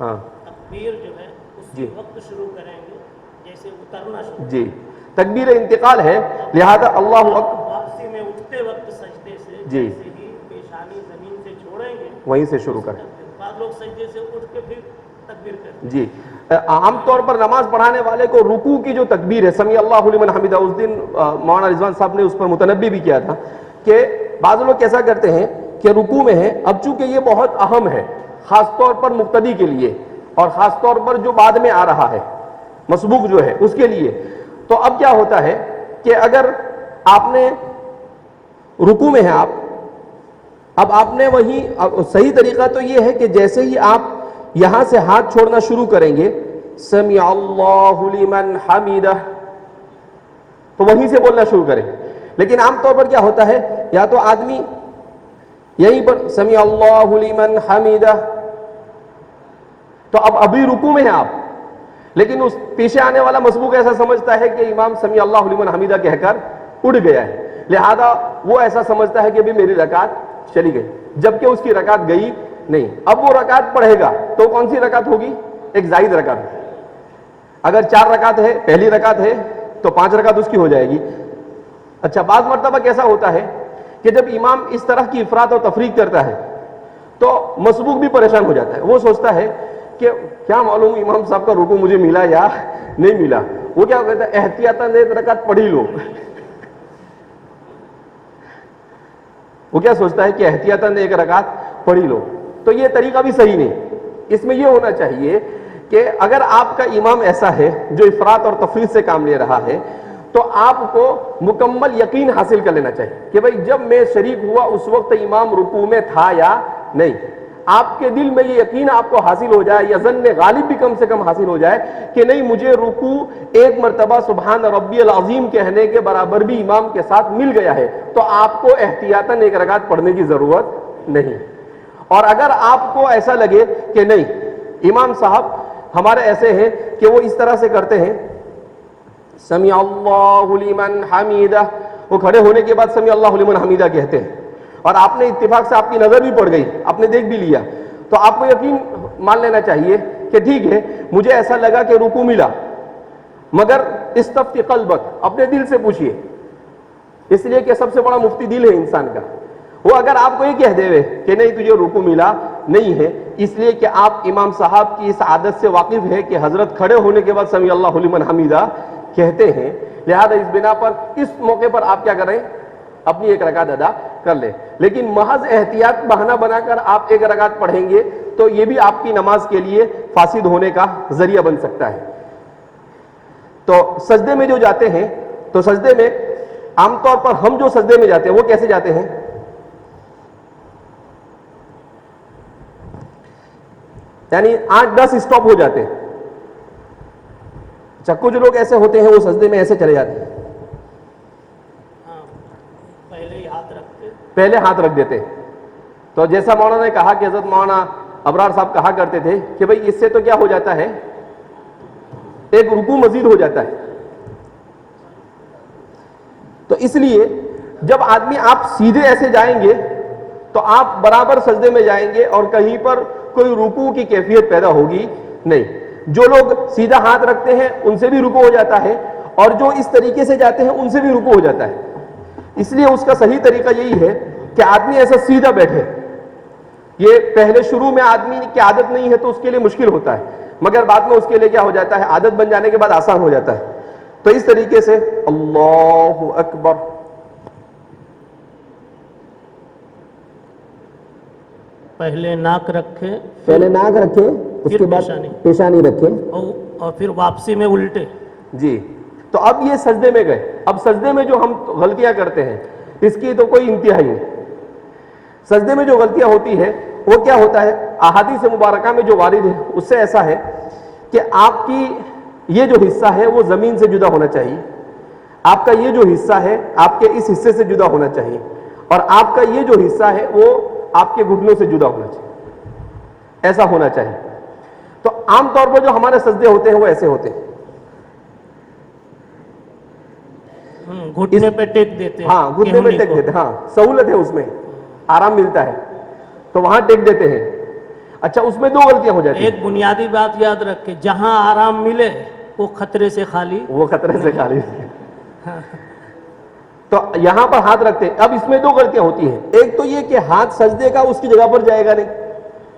ہاں تکبیر جو ہے اسی وقت شروع کریں گے جیسے اترنا شروع، جی تکبیر انتقال ہے، لہذا اللہ اکبر واپسی میں اٹھتے وقت سجدے سے جی جیسے ہی پیشانی زمین سے چھوڑیں گے وہیں سے شروع کریں۔ بعض لوگ سجدے سے اٹھ کے پھر تکبیر کرتے ہیں۔ جی عام طور پر نماز پڑھانے والے کو رکوع کی جو تکبیر ہے سمیع اللہ لمن حمیدہ، اس دن مولانا رضوان صاحب نے اس پر متنبی بھی کیا تھا کہ بعض لوگ کیسا کرتے ہیں کہ رکوع میں ہے، اب چونکہ یہ بہت اہم ہے خاص طور پر مقتدی کے لیے اور خاص طور پر جو بعد میں آ رہا ہے مسبوق جو ہے اس کے لیے، تو اب کیا ہوتا ہے کہ اگر آپ نے رکوع میں ہے اب آپ نے وہیں صحیح طریقہ تو یہ ہے کہ جیسے ہی آپ یہاں سے ہاتھ چھوڑنا شروع کریں گے سمیع اللہ لمن حمیدہ تو وہیں سے بولنا شروع کریں، لیکن عام طور پر کیا ہوتا ہے یا تو آدمی یہیں پر سمیع اللہ لمن حمیدہ، تو اب ابھی رکوع میں ہیں آپ، لیکن اس پیچھے آنے والا مسبوق ایسا سمجھتا ہے کہ امام سمیع اللہ لمن حمیدہ کہہ کر اڑ گیا ہے، لہذا وہ ایسا سمجھتا ہے کہ بھی میری رکعت چلی گئی، جبکہ اس کی رکعت گئی نہیں۔ اب وہ رکعت پڑھے گا تو کون سی رکعت ہوگی؟ ایک زائد رکعت۔ اگر 4 رکعت ہے، پہلی رکعت ہے تو 5 رکعت اس کی ہو جائے گی۔ اچھا بعض مرتبہ کیسا ہوتا ہے کہ جب امام اس طرح کی افراط اور تفریق کرتا ہے تو مسبوق بھی پریشان ہو جاتا ہے، وہ سوچتا ہے کہ کیا معلوم امام صاحب کا رکوع مجھے ملا یا نہیں ملا، وہ کیا کہتا ہے احتیاطاً ایک رکعت پڑھ ہی لو۔ وہ کیا سوچتا ہے کہ احتیاطاً ایک رکعت پڑھ ہی لو، تو یہ طریقہ بھی صحیح نہیں۔ اس میں یہ ہونا چاہیے کہ اگر آپ کا امام ایسا ہے جو افراط اور تفریط سے کام لے رہا ہے تو آپ کو مکمل یقین حاصل کر لینا چاہیے کہ بھئی جب میں شریک ہوا اس وقت امام رکوع میں تھا یا نہیں۔ آپ کے دل میں یہ یقین آپ کو حاصل ہو جائے یا ظن غالب بھی کم سے کم حاصل ہو جائے کہ نہیں مجھے رکوع ایک مرتبہ سبحان ربی العظیم کہنے کے برابر بھی امام کے ساتھ مل گیا ہے، تو آپ کو احتیاطاً ایک رکعت پڑھنے کی ضرورت نہیں۔ اور اگر آپ کو ایسا لگے کہ نہیں امام صاحب ہمارے ایسے ہیں کہ وہ اس طرح سے کرتے ہیں سمیع اللہ لمن حمیدہ، وہ کھڑے ہونے کے بعد سمیع اللہ لمن حمیدہ کہتے ہیں، اور آپ نے اتفاق سے آپ کی نظر بھی پڑ گئی، آپ نے دیکھ بھی لیا، تو آپ کو یقین مان لینا چاہیے کہ ٹھیک ہے مجھے ایسا لگا کہ رکوع ملا، مگر استفتی قلبک، اپنے دل سے پوچھئے، اس لیے کہ سب سے بڑا مفتی دل ہے انسان کا۔ وہ اگر آپ کو یہ کہہ دے کہ نہیں تجھے رکوع ملا نہیں ہے، اس لیے کہ آپ امام صاحب کی اس عادت سے واقف ہے کہ حضرت کھڑے ہونے کے بعد سمیع اللہ لمن حمیدہ کہتے ہیں، لہذا اس بنا پر اس موقع پر آپ کیا کریں اپنی ایک رکعت ادا کر لیں، لیکن محض احتیاط بہانہ بنا کر آپ ایک رکعت پڑھیں گے تو یہ بھی آپ کی نماز کے لیے فاسد ہونے کا ذریعہ بن سکتا ہے۔ تو سجدے میں جو جاتے ہیں تو سجدے میں عام طور پر ہم جو سجدے میں جاتے ہیں وہ کیسے جاتے ہیں؟ یعنی 8-10 اسٹاپ ہو جاتے ہیں. اچھا کچھ لوگ ایسے ہوتے ہیں وہ سجدے میں ایسے چلے جاتے ہیں, پہلے ہاتھ رکھ دیتے. تو جیسا مولانا نے کہا کہ حضرت مولانا ابرار صاحب کہا کرتے تھے کہ بھئی اس سے تو کیا ہو جاتا ہے, ایک رکوع مزید ہو جاتا ہے. تو اس لیے جب آدمی آپ سیدھے ایسے جائیں گے تو آپ برابر سجدے میں جائیں گے اور کہیں پر کوئی رکوع کی کیفیت پیدا ہوگی نہیں. جو لوگ سیدھا ہاتھ رکھتے ہیں ان سے بھی رکوع ہو جاتا ہے, اور جو اس طریقے سے جاتے ہیں ان سے بھی رکوع ہو جاتا ہے. اس لیے اس کا صحیح طریقہ یہی ہے کہ آدمی ایسا سیدھا بیٹھے. یہ پہلے شروع میں آدمی کی عادت نہیں ہے تو اس کے لیے مشکل ہوتا ہے, مگر بعد میں اس کے لیے کیا ہو جاتا ہے, عادت بن جانے کے بعد آسان ہو جاتا ہے. تو اس طریقے سے اللہ اکبر, پہلے ناک رکھے, پہلے ناک رکھے, اس کے بعد پیشانی رکھے, اور پھر واپسی میں الٹے. جی. تو اب یہ سجدے میں گئے. اب سجدے میں جو ہم غلطیاں کرتے ہیں اس کی تو کوئی انتہا ہی نہیں. سجدے میں جو غلطیاں ہوتی ہے وہ کیا ہوتا ہے, احادیث مبارکہ میں جو وارد ہے اس سے ایسا ہے کہ آپ کی یہ جو حصہ ہے وہ زمین سے جدا ہونا چاہیے, آپ کا یہ جو حصہ ہے آپ کے اس حصے سے جدا ہونا چاہیے, اور آپ کا یہ جو حصہ ہے وہ آپ کے گھٹنوں سے جدا ہونا چاہیے, ایسا ہونا چاہیے. تو عام طور پر جو ہمارے سجدے ہوتے ہیں وہ ایسے ہوتے ہیں, گھٹنے پہ ٹیک دیتے ہیں. ہاں گھٹنے پہ ٹیک دیتے ہیں, ہاں سہولت ہے, اس میں آرام ملتا ہے تو وہاں ٹیک دیتے ہیں. اچھا اس میں دو غلطیاں ہو جاتی ہیں. ایک بنیادی بات یاد رکھے, جہاں آرام ملے وہ خطرے سے خالی, وہ خطرے سے خالی. تو یہاں پر ہاتھ رکھتے ہیں. اب اس میں دو غلطیاں ہوتی ہیں. ایک تو یہ کہ ہاتھ سجدے کا اس کی جگہ پر جائے گا نہیں,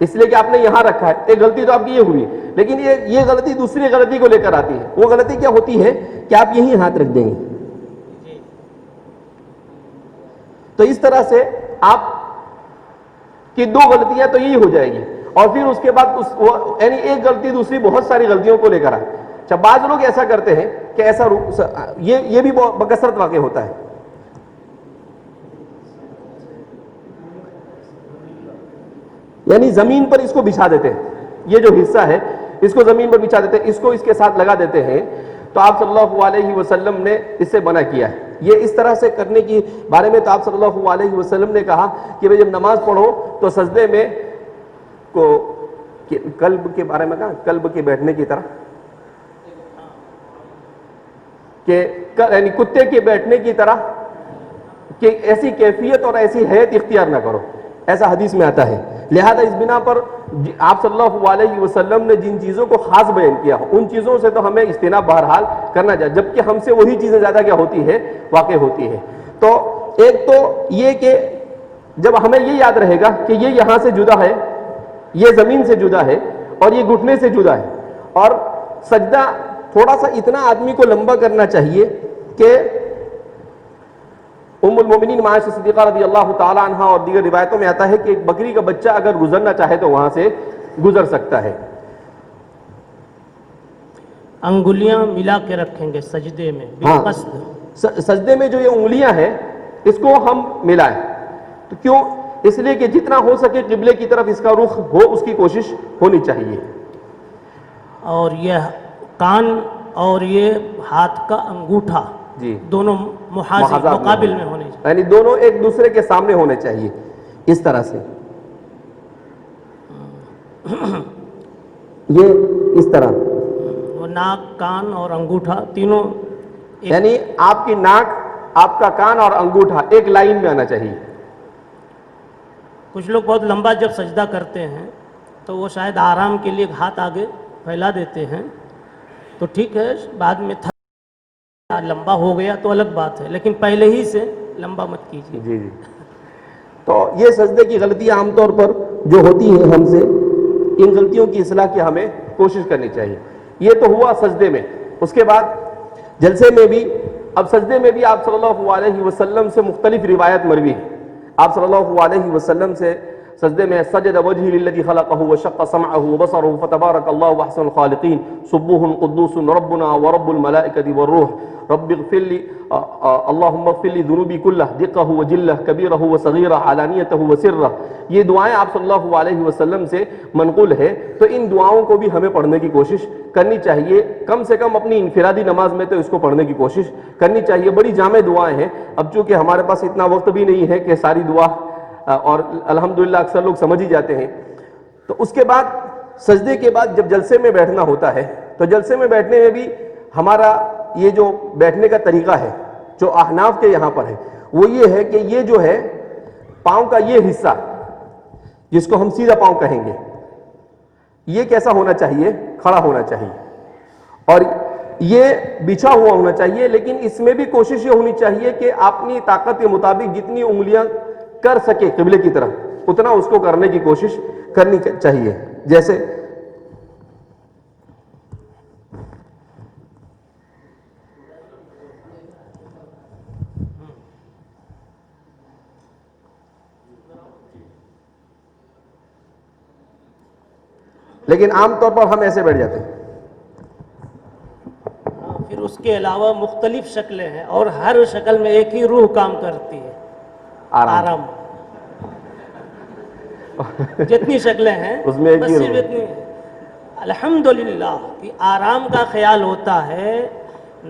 اس لیے کہ آپ نے یہاں رکھا ہے. ایک غلطی تو آپ کی یہ ہوئی, لیکن یہ غلطی دوسری غلطی کو لے کر آتی ہے. وہ غلطی کیا ہوتی ہے کہ آپ یہیں ہاتھ رکھ دیں گے. تو اس طرح سے آپ کی دو غلطیاں تو یہی ہو جائے گی, اور پھر اس کے بعد یعنی ایک غلطی دوسری بہت ساری غلطیوں کو لے کر آئے. اچھا بعض لوگ ایسا کرتے ہیں کہ ایسا یہ بھی بکثرت واقع ہوتا ہے. یعنی زمین پر اس کو بچھا دیتے ہیں, یہ جو حصہ ہے اس کو زمین پر بچھا دیتے ہیں, اس کو اس کے ساتھ لگا دیتے ہیں. تو آپ صلی اللہ علیہ وسلم نے اس سے منع کیا ہے. یہ اس طرح سے کرنے کی بارے میں تو آپ صلی اللہ علیہ وسلم نے کہا کہ جب نماز پڑھو تو سجدے میں کو قلب کے بارے میں کہا, قلب کے بیٹھنے کی طرح, کہ یعنی کتے کے بیٹھنے کی طرح, کہ ایسی کیفیت اور ایسی حیت اختیار نہ کرو, ایسا حدیث میں آتا ہے. لہذا اس بنا پر آپ صلی اللہ علیہ وسلم نے جن چیزوں کو خاص بیان کیا ان چیزوں سے تو ہمیں اجتناب بہرحال کرنا چاہیے, جبکہ ہم سے وہی چیزیں زیادہ کیا ہوتی ہے, واقع ہوتی ہے. تو ایک تو یہ کہ جب ہمیں یہ یاد رہے گا کہ یہ یہاں سے جدا ہے, یہ زمین سے جدا ہے, اور یہ گھٹنے سے جدا ہے, اور سجدہ تھوڑا سا اتنا آدمی کو لمبا کرنا چاہیے کہ ام المومنین عائشہ صدیقہ رضی اللہ تعالی عنہ اور دیگر روایتوں میں آتا ہے کہ ایک بکری کا بچہ اگر گزرنا چاہے تو وہاں سے گزر سکتا ہے. انگلیاں ملا کے رکھیں گے سجدے میں بالقصد. سجدے میں جو یہ انگلیاں ہیں اس کو ہم ملائیں. تو کیوں؟ اس لیے کہ جتنا ہو سکے قبلے کی طرف اس کا رخ ہو, اس کی کوشش ہونی چاہیے. اور یہ کان اور یہ ہاتھ کا انگوٹھا جی دونوں مقابل میں ہونے چاہیے, یعنی دونوں ایک دوسرے کے سامنے ہونے چاہیے اس طرح سے. یہ اس طرح وہ ناک, کان اور انگوٹھا تینوں, یعنی آپ کی ناک, آپ کا کان اور انگوٹھا ایک لائن میں آنا چاہیے. کچھ لوگ بہت لمبا جب سجدہ کرتے ہیں تو وہ شاید آرام کے لیے ہاتھ آگے پھیلا دیتے ہیں, تو ٹھیک ہے, بعد میں لمبا ہو گیا تو الگ بات ہے, لیکن پہلے ہی سے لمبا مت کیجیے. جی جی. تو یہ سجدے کی غلطیاں عام طور پر جو ہوتی ہیں ہم سے, ان غلطیوں کی اصلاح کی ہمیں کوشش کرنی چاہیے. یہ تو ہوا سجدے میں. اس کے بعد جلسے میں بھی, اب سجدے میں بھی آپ صلی اللہ علیہ وسلم سے مختلف روایت مروی ہے. آپ صلی اللہ علیہ وسلم سے سجدے میں سجد وجهی للذی خلقہ وشق سمعہ وبصرہ فتبارک اللہ احسن الخالقین سبوح قدوس ربنا ورب الملائکۃ والروح رب اغفر لی اللہم اغفر لی ذنوبی کلہ دقہ وجلہ کبیرہ وصغیرہ علانیتہ وسرہ. یہ دعائیں آپ صلی اللہ علیہ وسلم سے منقول ہے. تو ان دعاؤں کو بھی ہمیں پڑھنے کی کوشش کرنی چاہیے. کم سے کم اپنی انفرادی نماز میں تو اس کو پڑھنے کی کوشش کرنی چاہیے. بڑی جامع دعائیں ہیں. اب چونکہ ہمارے پاس اتنا وقت بھی نہیں ہے کہ ساری دعا اور الحمدللہ اکثر لوگ سمجھ ہی جاتے ہیں. تو اس کے بعد سجدے کے بعد جب جلسے میں بیٹھنا ہوتا ہے تو جلسے میں بیٹھنے میں بھی ہمارا یہ جو بیٹھنے کا طریقہ ہے جو احناف کے یہاں پر ہے وہ یہ ہے کہ یہ جو ہے پاؤں کا یہ حصہ جس کو ہم سیدھا پاؤں کہیں گے یہ کیسا ہونا چاہیے؟ کھڑا ہونا چاہیے اور یہ بچھا ہوا ہونا چاہیے. لیکن اس میں بھی کوشش یہ ہونی چاہیے کہ اپنی طاقت کے مطابق جتنی انگلیاں کر سکے قبلے کی طرف اتنا اس کو کرنے کی کوشش کرنی چاہیے. جیسے لیکن عام طور پر ہم ایسے بیٹھ جاتے ہیں. پھر اس کے علاوہ مختلف شکلیں ہیں اور ہر شکل میں ایک ہی روح کام کرتی ہے. آرام جتنی شکلیں ہیں اس میں ایک بس ہی صرف روح. اتنی. الحمدللہ کہ آرام کا خیال ہوتا ہے,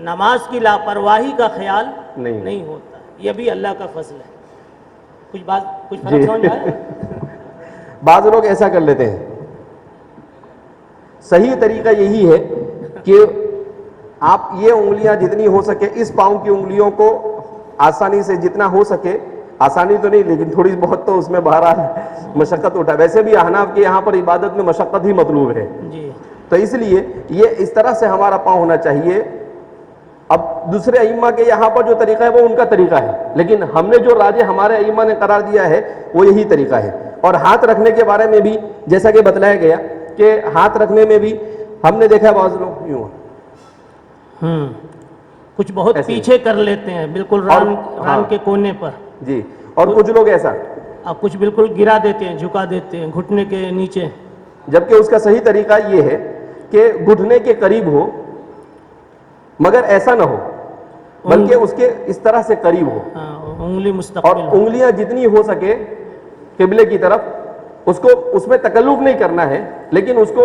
نماز کی لاپرواہی کا خیال نہیں ہوتا. یہ بھی اللہ کا فضل ہے. کچھ فرق سمجھ آیا؟ بعض لوگ ایسا کر لیتے ہیں. صحیح طریقہ یہی ہے کہ آپ یہ انگلیاں جتنی ہو سکے اس پاؤں کی انگلیوں کو آسانی سے جتنا ہو سکے, آسانی تو نہیں لیکن تھوڑی بہت تو اس میں بہرحال مشقت اٹھا. ویسے بھی احناف کے یہاں پر عبادت میں مشقت ہی مطلوب ہے جی. تو اس لیے یہ اس طرح سے ہمارا پاؤں ہونا چاہیے. اب دوسرے ائمہ کے یہاں پر جو طریقہ ہے وہ ان کا طریقہ ہے, لیکن ہم نے جو راجح ہمارے ائمہ نے قرار دیا ہے وہ یہی طریقہ ہے. اور ہاتھ رکھنے کے بارے میں بھی جیسا کہ بتلایا گیا کہ ہاتھ رکھنے میں بھی ہم نے دیکھا بعض لوگ یوں کچھ بہت ایسے پیچھے کر لیتے ہیں بالکل ران کے کونے پر. جی, اور کچھ لوگ ایسا, اب کچھ بالکل گرا دیتے ہیں, جھکا دیتے ہیں گھٹنے کے نیچے. جبکہ اس کا صحیح طریقہ یہ ہے کہ گھٹنے کے قریب ہو مگر ایسا نہ ہو بلکہ اس کے اس طرح سے قریب ہو انگلی اور مستقبل ہو. انگلیاں جتنی ہو سکے قبلے کی طرف, اس کو اس میں تکلف نہیں کرنا ہے لیکن اس کو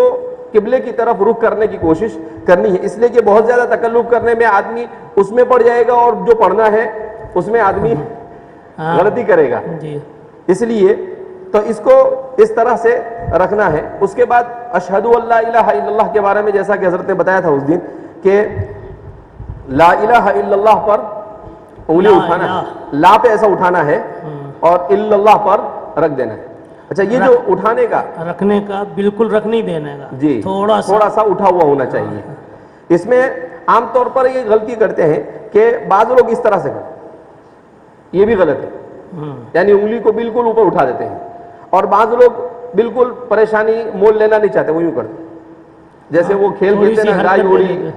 قبلے کی طرف رخ کرنے کی کوشش کرنی ہے. اس لیے کہ بہت زیادہ تکلف کرنے میں آدمی اس میں پڑ جائے گا اور جو پڑھنا ہے اس میں آدمی غلطی کرے گا. جی. اس لیے تو اس کو اس طرح سے رکھنا ہے. اس کے بعد اشہد ان لا الہ الا اللہ کے بارے میں جیسا کہ حضرت نے بتایا تھا اس دن کہ لا الہ الا اللہ پر انگلی اٹھانا ہے, لا پہ ایسا اٹھانا ہے اور الا اللہ پر رکھ دینا ہے. اچھا, یہ جو اٹھانے کا رکھنے کا بالکل رکھ نہیں دینے کا, جی تھوڑا سا اٹھا ہوا ہونا چاہیے. اس میں عام طور پر یہ غلطی کرتے ہیں کہ بعض لوگ اس طرح سے کرتے, یہ بھی غلط ہے. یعنی انگلی کو بالکل اوپر اٹھا دیتے ہیں اور بعض لوگ بالکل پریشانی مول لینا نہیں چاہتے, وہ یوں کرتے جیسے وہ کھیل کھیلتے نا, گائے اڑی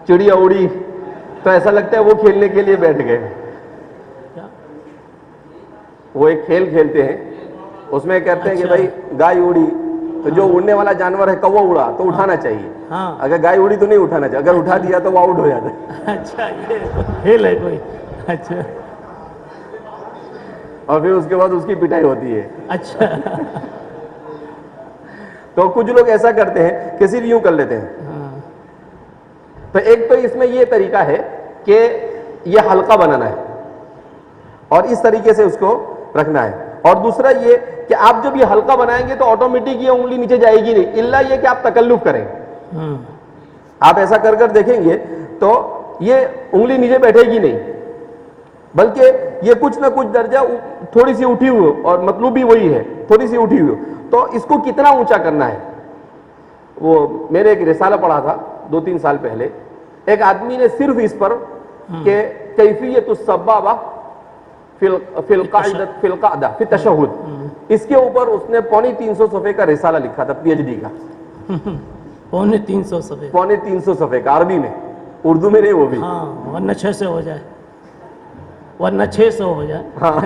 چڑیا اڑی, تو ایسا لگتا ہے وہ کھیلنے کے لیے بیٹھ گئے. وہ ایک کھیل کھیلتے ہیں اس میں کہتے ہیں کہ بھائی گائے اڑی تو جو اڑنے والا جانور ہے کوا اڑا تو اٹھانا چاہیے, اگر گائے اڑی تو نہیں اٹھانا چاہیے, اگر اٹھا دیا تو وہ آؤٹ ہو جاتا ہے. اچھا, یہ کھیل ہے کوئی. اچھا, اور پھر اس کے بعد اس کی پٹائی ہوتی ہے. اچھا. تو کچھ لوگ ایسا کرتے ہیں کہ صرف یوں کر لیتے ہیں. تو ایک تو اس میں یہ طریقہ ہے کہ یہ حلقہ بنانا ہے اور اس طریقے سے اس کو رکھنا ہے. اور دوسرا یہ کہ آپ جب یہ حلقہ بنائیں گے تو آٹومیٹک یہ انگلی نیچے جائے گی نہیں, الا یہ کہ آپ تکلف کریں. آپ ایسا کر کر دیکھیں گے تو یہ انگلی نیچے بیٹھے گی نہیں بلکہ یہ کچھ نہ کچھ درجہ تھوڑی سی اٹھی ہوئی, اور مطلوب بھی وہی ہے تھوڑی سی اٹھی ہوئی. تو اس کو کتنا اونچا کرنا ہے, وہ میں نے ایک رسالہ پڑھا تھا 2-3 سال پہلے, ایک آدمی نے صرف اس پر کہ کیفیت السبابہ فی القعدہ فی التشہد, اس کے اوپر اس نے 350 صفحے کا رسالہ لکھا تھا, پی ایچ ڈی کا. 350 صفحے, 350 صفحے کا, عربی میں, اردو میں نہیں وہ بھی. ہاں, ورنہ 600 ہو جائے, ورنہ 600 ہو جائے. ہاں,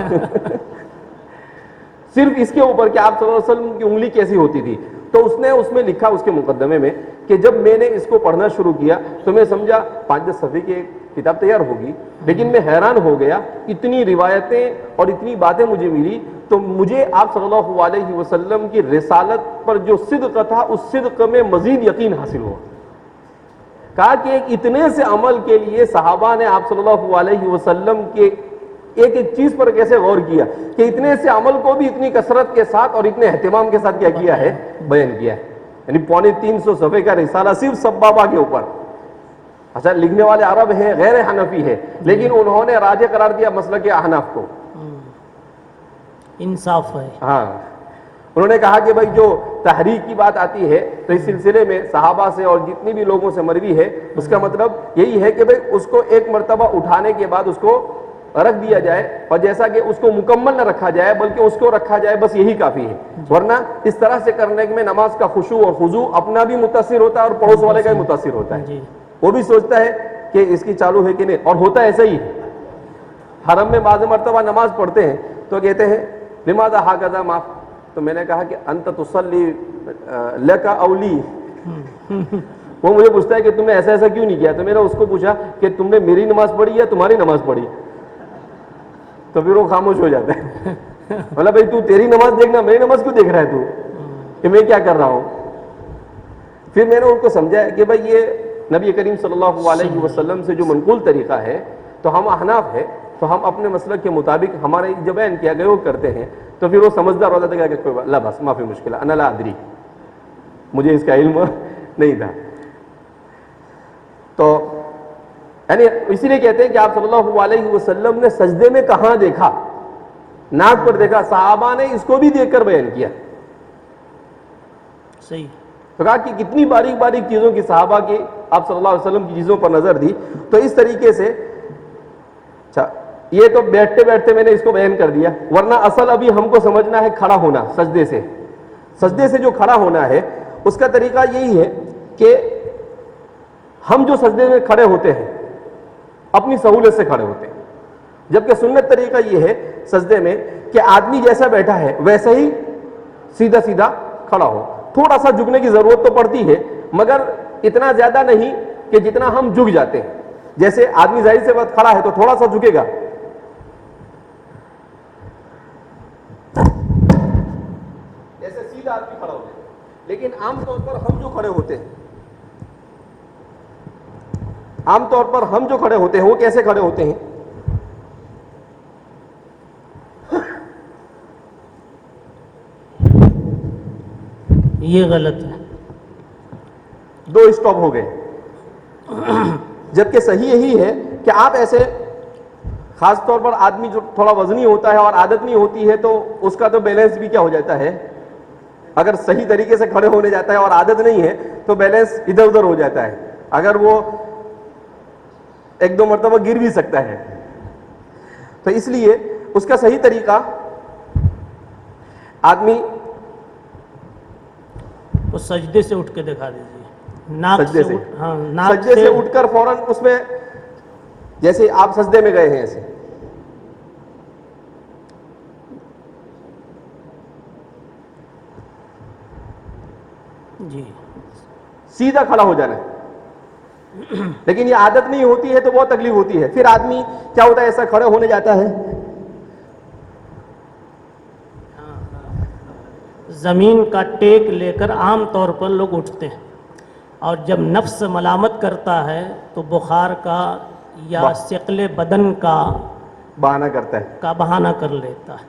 صرف اس کے اوپر کہ آپ صلی اللہ علیہ وسلم کی انگلی کیسی ہوتی تھی. تو اس نے اس میں لکھا اس کے مقدمے میں کہ جب میں نے اس کو پڑھنا شروع کیا تو میں سمجھا 5-10 صفحے کی ایک کتاب تیار ہوگی, لیکن میں حیران ہو گیا, اتنی روایتیں اور اتنی باتیں مجھے ملی. تو مجھے آپ صلی اللہ علیہ وسلم کی رسالت پر جو صدق تھا اس صدق میں مزید یقین حاصل ہوا. کہا کہ ایک اتنے سے عمل کے لیے صحابہ نے آپ صلی اللہ علیہ وسلم کے ایک ایک چیز پر کیسے غور کیا کہ اتنے سے عمل کو بھی اتنی کثرت کے ساتھ اور اتنے اہتمام کے ساتھ کیا ہے, بیان کیا ہے. یعنی 350 صفحے کا رسالہ صرف سبابہ کے اوپر. اچھا, لکھنے والے عرب ہیں, غیر حنفی ہے, لیکن انہوں نے راجح قرار دیا مسلک احناف کو. انصاف ہے. ہاں, انہوں نے کہا کہ بھائی جو تحریک کی بات آتی ہے تو اس سلسلے میں صحابہ سے اور جتنی بھی لوگوں سے مروی ہے, اس کا مطلب یہی ہے کہ بھائی اس کو ایک مرتبہ اٹھانے کے بعد اس کو رکھ دیا جائے, اور جیسا کہ اس کو مکمل نہ رکھا جائے بلکہ اس کو رکھا جائے, بس یہی کافی ہے. ورنہ اس طرح سے کرنے میں نماز کا خشوع اور خضوع اپنا بھی متاثر ہوتا ہے اور پڑوس والے کا بھی متاثر ہوتا ہے. وہ بھی سوچتا ہے کہ اس کی چالو ہے کہ نہیں, اور ہوتا ایسا ہی. حرم میں بعض مرتبہ نماز پڑھتے ہیں تو کہتے ہیں لماذا ہاکذا معاف, تو میں نے کہا کہ انت تصلی لک اولی. وہ مجھے پوچھتا ہے کہ تم نے ایسا ایسا کیوں نہیں کیا, تو میں نے اس کو پوچھا کہ تم نے میری نماز پڑھی یا تمہاری نماز پڑھی, تو پھر وہ خاموش ہو جاتا ہے. بولا بھائی تو تیری نماز دیکھنا, میری نماز کیوں دیکھ رہا ہے تو, کہ میں کیا کر رہا ہوں. پھر میں نے ان کو سمجھایا کہ بھائی یہ نبی کریم صلی اللہ علیہ وسلم سے جو منقول طریقہ ہے, تو ہم احناف ہیں تو ہم اپنے مسلک کے مطابق ہمارے جو بیان کیا گیا وہ کرتے ہیں. تو پھر وہ سمجھدار ہو جاتا ہے کہ کوئی لا بس معافی مشکل ہے, انا لا ادری, مجھے اس کا علم نہیں تھا. تو یعنی اسی لیے کہتے ہیں کہ آپ صلی اللہ علیہ وسلم نے سجدے میں کہاں دیکھا, ناک پر دیکھا. صحابہ نے اس کو بھی دیکھ کر بیان کیا. صحیح. تو کہا کہ کتنی باریک باریک چیزوں کی صحابہ کی آپ صلی اللہ علیہ وسلم کی چیزوں پر نظر دی. تو اس طریقے سے اچھا, یہ تو بیٹھتے بیٹھتے میں نے اس کو بیان کر دیا, ورنہ اصل ابھی ہم کو سمجھنا ہے کھڑا ہونا سجدے سے. سجدے سے جو کھڑا ہونا ہے اس کا طریقہ یہی ہے کہ ہم جو سجدے میں کھڑے ہوتے ہیں اپنی سہولت سے کھڑے ہوتے ہیں, جبکہ سنت طریقہ یہ ہے سجدے میں کہ آدمی جیسا بیٹھا ہے ویسا ہی سیدھا سیدھا کھڑا ہو. تھوڑا سا جھکنے کی ضرورت تو پڑتی ہے, مگر اتنا زیادہ نہیں کہ جتنا ہم جھک جاتے ہیں. جیسے آدمی ظاہر سے وقت کھڑا ہے تو تھوڑا سا جھکے گا, جیسے سیدھا آدمی کھڑا ہوتا ہے. لیکن عام طور پر ہم جو کھڑے ہوتے ہیں, عام طور پر ہم جو کھڑے ہوتے ہیں وہ کیسے کھڑے ہوتے ہیں, یہ غلط ہے. 2 اسٹاپ ہو گئے. جبکہ صحیح یہی ہے کہ آپ ایسے, خاص طور پر آدمی جو تھوڑا وزنی ہوتا ہے اور عادت نہیں ہوتی ہے تو اس کا تو بیلنس بھی کیا ہو جاتا ہے, اگر صحیح طریقے سے کھڑے ہونے جاتا ہے اور عادت نہیں ہے تو بیلنس ادھر ادھر ہو جاتا ہے. اگر وہ 1-2 مرتبہ گر بھی سکتا ہے. تو اس لیے اس کا صحیح طریقہ آدمی وہ سجدے سے اٹھ کے دکھا دیجیے, ناک سجدے سے, ہاں, ناک سجدے سے اٹھ کر فوراً اس میں, جیسے آپ سجدے میں گئے ہیں ایسے جی سیدھا کھڑا ہو جانا ہے. لیکن یہ عادت نہیں ہوتی ہے تو بہت تکلیف ہوتی ہے. پھر آدمی کیا ہوتا ہے, ایسا کھڑے ہونے جاتا ہے, زمین کا ٹیک لے کر عام طور پر لوگ اٹھتے ہیں, اور جب نفس ملامت کرتا ہے تو بخار کا یا ثقل بدن کا بہانہ کرتا ہے, کا بہانہ کر لیتا ہے.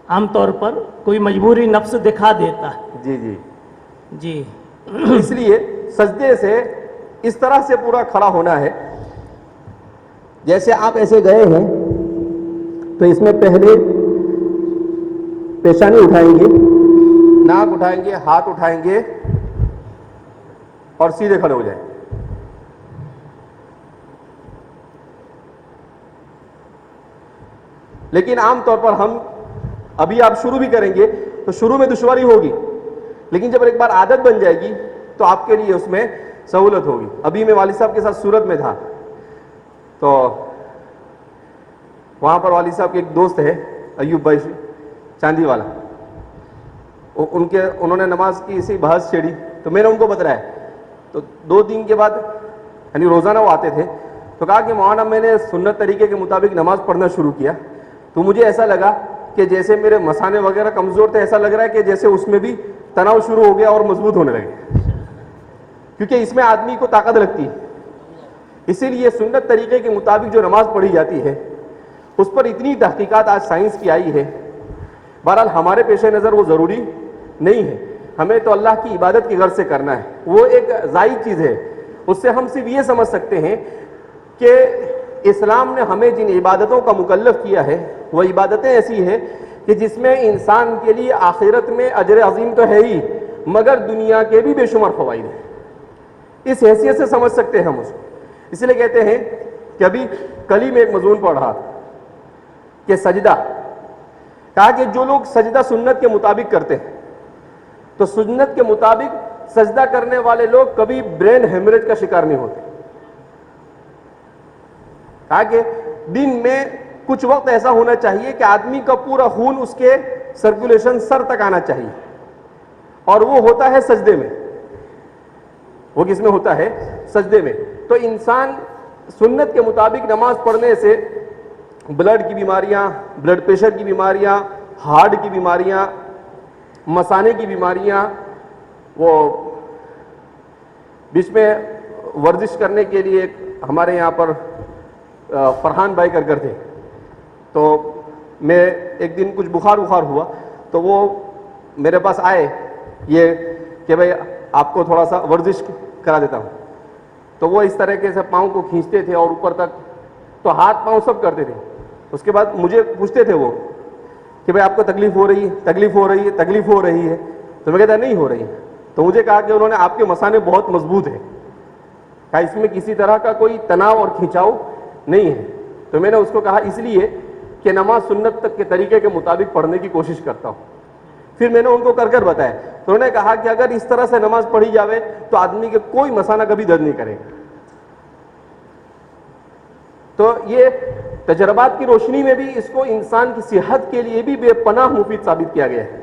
عام طور پر کوئی مجبوری نفس دکھا دیتا ہے. جی جی جی. اس لیے سجدے سے اس طرح سے پورا کھڑا ہونا ہے, جیسے آپ ایسے گئے ہیں تو اس میں پہلے پیشانی اٹھائیں گے, ناک اٹھائیں گے, ہاتھ اٹھائیں گے اور سیدھے کھڑے ہو جائیں. لیکن عام طور پر ہم ابھی آپ شروع بھی کریں گے تو شروع میں دشواری ہوگی, لیکن جب ایک بار عادت بن جائے گی تو آپ کے لیے اس میں سہولت ہوگی. ابھی میں والد صاحب کے ساتھ سورت میں تھا تو وہاں پر والد صاحب کے ایک دوست ہے ایوب بھائی, چاندی والا, انہوں نے نماز کی اسی بحث چھیڑی, تو میں نے ان کو بتلایا. تو 2 دن کے بعد یعنی روزانہ وہ آتے تھے, تو کہا کہ مولانا میں نے سنت طریقے کے مطابق نماز پڑھنا شروع کیا, تو مجھے ایسا لگا کہ جیسے میرے مثانے وغیرہ کمزور تھے, ایسا لگ رہا ہے کہ جیسے اس میں بھی تناؤ شروع ہو گیا اور مضبوط ہونے لگے, کیونکہ اس میں آدمی کو طاقت لگتی ہے. اسی لیے سنت طریقے کے مطابق جو نماز پڑھی جاتی ہے اس پر اتنی تحقیقات آج سائنس کی آئی ہے. بہرحال ہمارے پیش نظر وہ ضروری نہیں ہے, ہمیں تو اللہ کی عبادت کی غرض سے کرنا ہے, وہ ایک زائد چیز ہے. اس سے ہم صرف یہ سمجھ سکتے ہیں کہ اسلام نے ہمیں جن عبادتوں کا مکلف کیا ہے وہ عبادتیں ایسی ہیں کہ جس میں انسان کے لیے آخرت میں اجر عظیم تو ہے ہی, مگر دنیا کے بھی بے شمار فوائد ہیں. اس حیثیت سے سمجھ سکتے ہیں ہم اس کو. اس لیے کہتے ہیں کہ ابھی کل ہی میں ایک مضمون پڑھ رہا تھا کہ سجدہ, کہا کہ جو لوگ سجدہ سنت کے مطابق کرتے ہیں تو سنت کے مطابق سجدہ کرنے والے لوگ کبھی برین ہیمریج کا شکار نہیں ہوتے. کہا کہ دن میں کچھ وقت ایسا ہونا چاہیے کہ آدمی کا پورا خون اس کے سرکولیشن سر تک آنا چاہیے, اور وہ ہوتا ہے سجدے میں. وہ کس میں ہوتا ہے؟ سجدے میں. تو انسان سنت کے مطابق نماز پڑھنے سے بلڈ کی بیماریاں, بلڈ پریشر کی بیماریاں, ہارٹ کی بیماریاں, مثانے کی بیماریاں, وہ بیچ میں ورزش کرنے کے لیے ایک ہمارے یہاں پر فرحان بھائی کر تھے, تو میں ایک دن کچھ بخار ہوا, تو وہ میرے پاس آئے یہ کہ بھائی آپ کو تھوڑا سا ورزش کرا دیتا ہوں. تو وہ اس طریقے سے پاؤں کو کھینچتے تھے اور اوپر تک, تو ہاتھ پاؤں سب کرتے تھے. اس کے بعد مجھے پوچھتے تھے وہ کہ بھائی آپ کو تکلیف ہو رہی ہے, تکلیف ہو رہی ہے, تکلیف ہو رہی ہے؟ تو میں کہتا نہیں ہو رہی. تو مجھے کہا کہ انہوں نے آپ کے مثانے بہت مضبوط ہیں, کہا اس میں کسی طرح کا کوئی تناؤ اور کھینچاؤ نہیں ہے. تو میں نے اس کو کہا اس لیے کہ نماز سنت تک کے طریقے کے مطابق پڑھنے کی کوشش کرتا ہوں. پھر میں نے ان کو کر بتایا, تو انہوں نے کہا کہ اگر اس طرح سے نماز پڑھی جاوے تو آدمی کے کوئی مثانہ کبھی درد نہیں کرے گا. تو یہ تجربات کی روشنی میں بھی اس کو انسان کی صحت کے لیے بھی بے پناہ مفید ثابت کیا گیا ہے.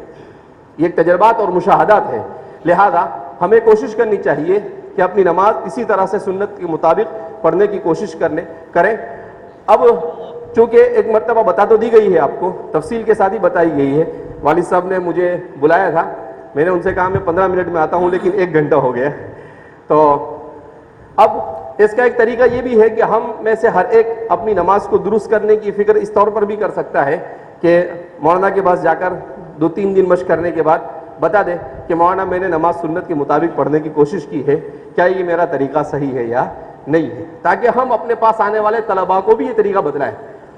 یہ تجربات اور مشاہدات ہیں. لہذا ہمیں کوشش کرنی چاہیے کہ اپنی نماز اسی طرح سے سنت کے مطابق پڑھنے کی کوشش کریں. اب چونکہ ایک مرتبہ بتا تو دی گئی ہے آپ کو, تفصیل کے ساتھ ہی بتائی گئی ہے. والد صاحب نے مجھے بلایا تھا, میں نے ان سے کہا میں 15 منٹ میں آتا ہوں, لیکن 1 گھنٹہ ہو گیا. تو اب اس کا ایک طریقہ یہ بھی ہے کہ ہم میں سے ہر ایک اپنی نماز کو درست کرنے کی فکر اس طور پر بھی کر سکتا ہے کہ مولانا کے پاس جا کر 2-3 دن مشق کرنے کے بعد بتا دے کہ مولانا میں نے نماز سنت کے مطابق پڑھنے کی کوشش کی ہے, کیا یہ میرا طریقہ صحیح ہے یا نہیں ہے, تاکہ ہم اپنے پاس آنے والے طلباء کو بھی یہ طریقہ بتلائیں.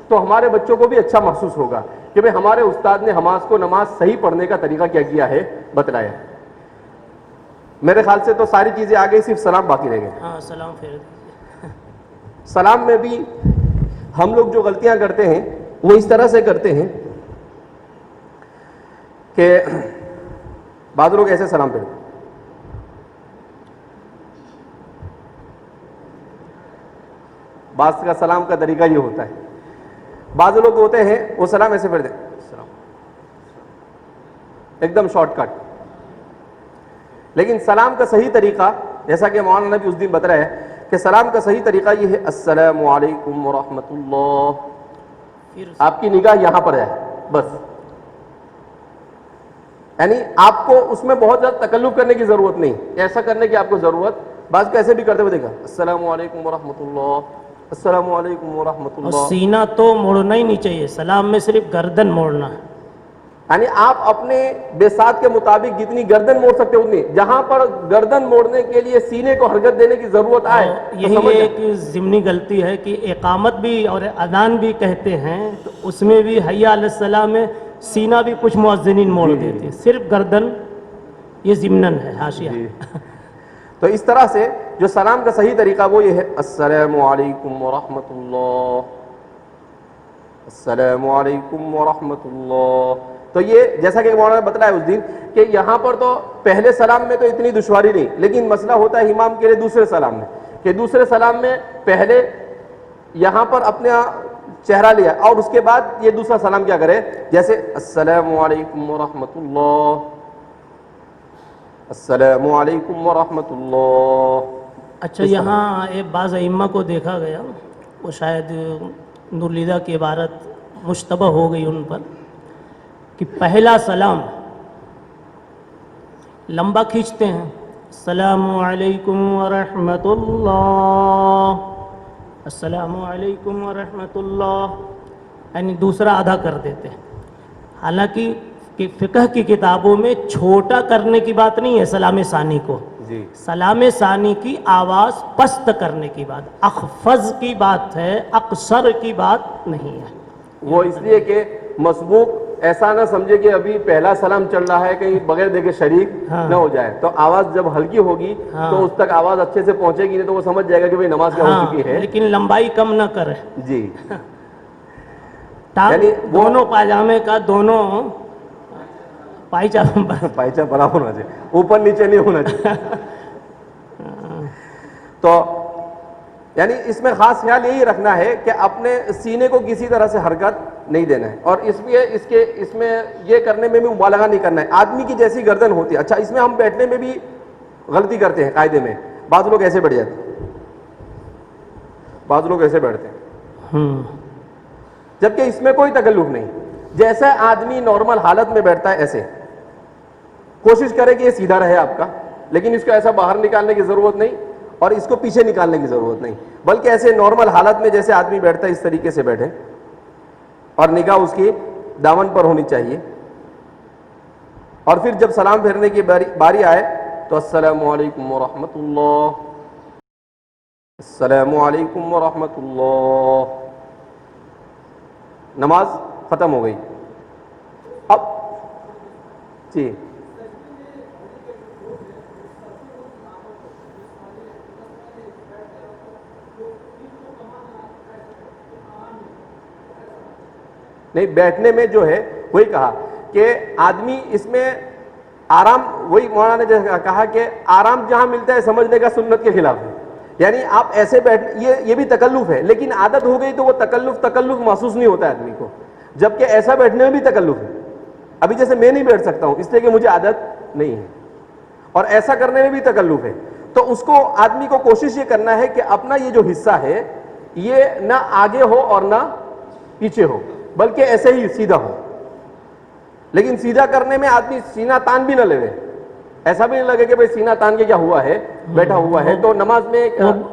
تو ہمارے بچوں کو بھی اچھا محسوس ہوگا کہ بھئی ہمارے استاد نے نماز صحیح پڑھنے کا طریقہ کیا کیا ہے, بتلایا. میرے خیال سے تو ساری چیزیں آ گئی, صرف سلام باقی رہ گئے. ہاں سلام پھر سلام میں بھی ہم لوگ جو غلطیاں کرتے ہیں وہ اس طرح سے کرتے ہیں کہ بعض لوگ ایسے سلام پھیرتے ہیں. بعض کا سلام کا طریقہ یہ ہوتا ہے, بعض لوگ ہوتے ہیں وہ سلام ایسے پھیر دیتے ہیں, ایک دم شارٹ کٹ. لیکن سلام کا صحیح طریقہ, جیسا کہ مولانا نے بھی اس دن بتایا ہے کہ سلام کا صحیح طریقہ یہ ہے السلام علیکم ورحمۃ اللہ. آپ کی نگاہ یہاں پر ہے بس, یعنی آپ کو اس میں بہت زیادہ تکلف کرنے کی ضرورت نہیں, ایسا کرنے کی آپ کو ضرورت. بعض کو ایسے بھی کرتے ہوئے دیکھا, السلام علیکم ورحمۃ اللہ, السلام علیکم ورحمۃ اور اللہ. سینہ تو موڑنا ہی نہیں چاہیے, سلام میں صرف گردن موڑنا ہے. یعنی آپ اپنے بساط کے مطابق جتنی گردن موڑ سکتے اتنی, جہاں پر گردن موڑنے کے لیے سینے کو حرکت دینے کی ضرورت آئے تو یہی سمجھ ایک ضمنی غلطی ہے کہ اقامت بھی اور اذان بھی کہتے ہیں تو اس میں بھی حی علی الصلاۃ میں سینہ بھی کچھ مؤذنین موڑ دیتے ہیں, صرف گردن یہ ضمنن ہے, حاشیہ. تو اس طرح سے جو سلام کا صحیح طریقہ وہ یہ ہے السلام علیکم ورحمۃ اللہ, السلام علیکم ورحمۃ اللہ. تو یہ جیسا کہ مولانا نے بتلایا اس دن کہ یہاں پر تو پہلے سلام میں تو اتنی دشواری نہیں, لیکن مسئلہ ہوتا ہے امام کے لیے دوسرے سلام میں, کہ دوسرے سلام میں پہلے یہاں پر اپنے چہرہ لیا اور اس کے بعد یہ دوسرا سلام کیا کرے, جیسے السلام علیکم ورحمۃ اللہ, السلام علیکم ورحمۃ اللہ. اچھا یہاں ایک بعض ائمہ کو دیکھا گیا, وہ شاید نورلیدہ کی عبارت مشتبہ ہو گئی ان پر, کہ پہلا سلام لمبا کھینچتے ہیں, السلام علیکم ورحمۃ اللہ, السلام علیکم ورحمۃ اللہ, یعنی دوسرا آدھا کر دیتے ہیں. حالانکہ کہ فقہ کی کتابوں میں چھوٹا کرنے کی بات نہیں ہے سلام ثانی کو, جی سلام ثانی کی آواز پست کرنے کی بات, اخفض کی بات ہے, اقصر کی بات نہیں ہے. وہ اس لیے کہ مسبوق ایسا نہ سمجھے کہ ابھی پہلا سلام چل رہا ہے, کہیں بغیر دیکھے شریک نہ ہو جائے, تو آواز جب ہلکی ہوگی تو اس تک آواز اچھے سے پہنچے گی, نہیں تو وہ سمجھ جائے گا کہ بھئی نماز کیا ہو چکی ہے. لیکن لمبائی کم نہ کرے, جی یعنی دونوں پاجامے کا دونوں پائچہ برابر ہونا چاہیے, اوپر نیچے نہیں ہونا چاہیے. تو یعنی اس میں خاص خیال یہی رکھنا ہے کہ اپنے سینے کو کسی طرح سے حرکت نہیں دینا ہے, اور اس میں یہ کرنے میں بھی مبالغہ نہیں کرنا ہے. آدمی کی جیسی گردن ہوتی ہے. اچھا اس میں ہم بیٹھنے میں بھی غلطی کرتے ہیں قاعدے میں, بعض لوگ ایسے بیٹھ جاتے ہیں, بعض لوگ ایسے بیٹھتے ہیں, جبکہ اس میں کوئی تکلف نہیں. جیسا آدمی نارمل حالت میں بیٹھتا ہے ایسے کوشش کرے کہ یہ سیدھا رہے آپ کا, لیکن اس کو ایسا باہر نکالنے کی ضرورت نہیں اور اس کو پیچھے نکالنے کی ضرورت نہیں, بلکہ ایسے نارمل حالت میں جیسے آدمی بیٹھتا ہے اس طریقے سے بیٹھے, اور نگاہ اس کی دامن پر ہونی چاہیے. اور پھر جب سلام پھیرنے کی باری آئے تو السلام علیکم ورحمۃ اللہ, السلام علیکم ورحمۃ اللہ. نماز ختم ہو گئی. اب جی نہیں, بیٹھنے میں جو ہے وہی کہا کہ آدمی اس میں آرام, وہی مولانا نے جیسے کہا کہ آرام جہاں ملتا ہے سمجھنے کا سنت کے خلاف ہے. یعنی آپ ایسے بیٹھ, یہ بھی تکلف ہے, لیکن عادت ہو گئی تو وہ تکلف محسوس نہیں ہوتا ہے آدمی کو, جبکہ ایسا بیٹھنے میں بھی تکلف ہے. ابھی جیسے میں نہیں بیٹھ سکتا ہوں اس لیے کہ مجھے عادت نہیں ہے, اور ایسا کرنے میں بھی تکلف ہے. تو اس کو آدمی کو کوشش یہ کرنا ہے کہ اپنا یہ جو حصہ ہے یہ نہ آگے ہو اور نہ پیچھے ہو, بلکہ ایسے ہی سیدھا ہو. لیکن سیدھا کرنے میں آدمی سینہ تان بھی نہ لے, ایسا بھی نہیں لگے کہ بھئی سینہ تان کے کیا ہوا ہے, بیٹھا ہوا ہے. تو نماز میں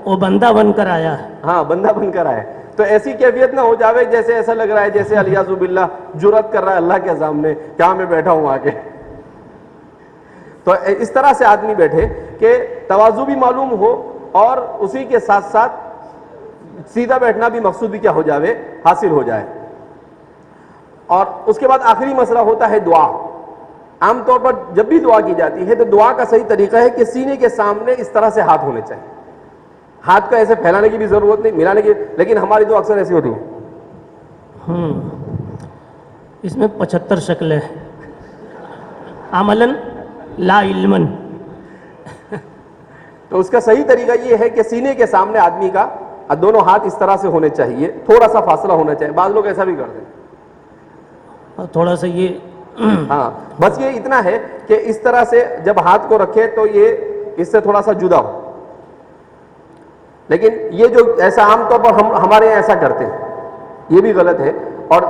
وہ بندہ بن کر آیا ہے, ہاں بندہ بن کر آئے, تو ایسی کیفیت نہ ہو جاوے جیسے ایسا لگ رہا ہے جیسے الیاذ باللہ جرأت کر رہا ہے اللہ کے سامنے, کیا میں بیٹھا ہوں آگے. تو اس طرح سے آدمی بیٹھے کہ تواضع بھی معلوم ہو اور اسی کے ساتھ ساتھ سیدھا بیٹھنا بھی مقصود بھی کیا ہو جاوے, حاصل ہو جائے. اور اس کے بعد آخری مسئلہ ہوتا ہے دعا. عام طور پر جب بھی دعا کی جاتی ہے تو دعا کا صحیح طریقہ ہے کہ سینے کے سامنے اس طرح سے ہاتھ ہونے چاہیے. ہاتھ کا ایسے پھیلانے کی بھی ضرورت نہیں, ملانے کی, لیکن ہماری دعا اکثر ایسی ہوتی ہے. اس میں 75 شکلیں ہیں, عملاً لا علماً. تو اس کا صحیح طریقہ یہ ہے کہ سینے کے سامنے آدمی کا دونوں ہاتھ اس طرح سے ہونے چاہیے, تھوڑا سا فاصلہ ہونا چاہیے. بعض لوگ ایسا بھی کرتے ہیں, تھوڑا سا یہ ہاں بس یہ اتنا ہے کہ اس طرح سے جب ہاتھ کو رکھے تو یہ اس سے تھوڑا سا جدا ہو. لیکن یہ جو ایسا عام طور پر ہمارے یہاں ایسا کرتے ہیں یہ بھی غلط ہے, اور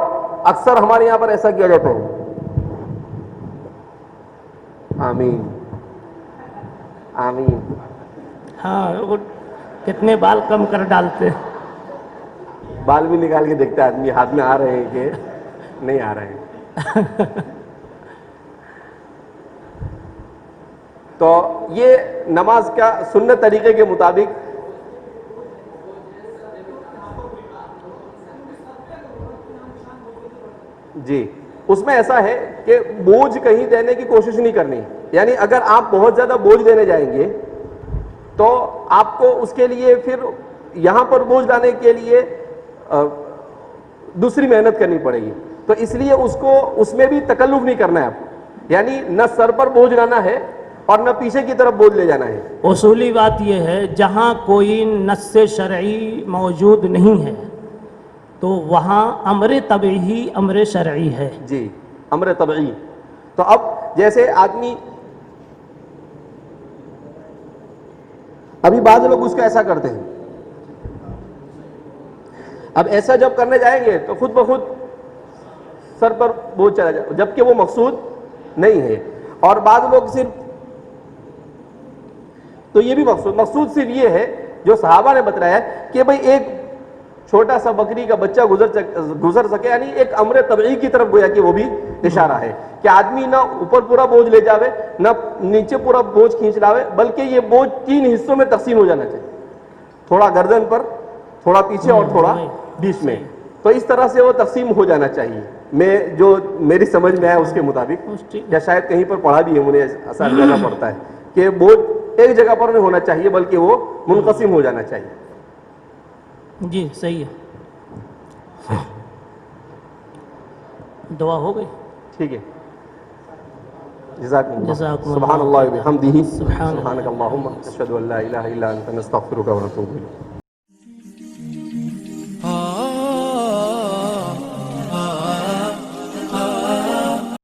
اکثر ہمارے یہاں پر ایسا کیا جاتا ہے. آمین آمین. ہاں وہ کتنے بال کم کر ڈالتے ہیں, بال بھی نکال کے دیکھتا ہے آدمی ہاتھ میں آ رہے ہیں کہ نہیں آ رہے ہیں. تو یہ نماز کا سنت طریقے کے مطابق جی اس میں ایسا ہے کہ بوجھ کہیں دینے کی کوشش نہیں کرنی. یعنی اگر آپ بہت زیادہ بوجھ دینے جائیں گے تو آپ کو اس کے لیے پھر یہاں پر بوجھ لانے کے لیے دوسری محنت کرنی پڑے گی. تو اس لیے اس میں بھی تکلف نہیں کرنا ہے آپ کو. یعنی نہ سر پر بوجھ لانا ہے اور نہ پیچھے کی طرف بوجھ لے جانا ہے. اصولی بات یہ ہے جہاں کوئی نص شرعی موجود نہیں ہے تو وہاں امر طبعی امر شرعی ہے. جی امر طبعی. تو اب جیسے آدمی ابھی بعض لوگ اس کا ایسا کرتے ہیں, اب ایسا جب کرنے جائیں گے تو خود بخود سر پر بوجھ چلا جائے, جبکہ وہ مقصود نہیں ہے. اور بعض لوگ صرف, تو یہ بھی مقصود صرف یہ ہے جو صحابہ نے بتلایا کہ بھئی ایک چھوٹا سا بکری کا بچہ گزر سکے, یعنی ایک امر طبعی کی طرف گویا کہ وہ بھی اشارہ ہے کہ آدمی نہ اوپر پورا بوجھ لے جاوے نہ نیچے پورا بوجھ کھینچ لاوے, بلکہ یہ بوجھ 3 حصوں میں تقسیم ہو جانا چاہیے, تھوڑا گردن پر, تھوڑا پیچھے اور تھوڑا بیچ میں. تو اس طرح سے وہ تقسیم ہو جانا چاہیے, میں جو میری سمجھ میں آیا اس کے مطابق, یا شاید کہیں پر پڑھا بھی ہے, مجھے ایسا اندازہ پڑتا ہے کہ بوجھ ایک جگہ پر نہیں ہونا چاہیے بلکہ وہ منقسم ہو جانا چاہیے. جی صحیح ہے. دعا ہو گئی. ٹھیک ہے, جزاکم اللہ. جزاکم سبحان اللہ اللہ وبحمدہ, سبحان سبحانک اللہم اشہد ان لا الہ الا انت نستغفرک ونتوب الیک.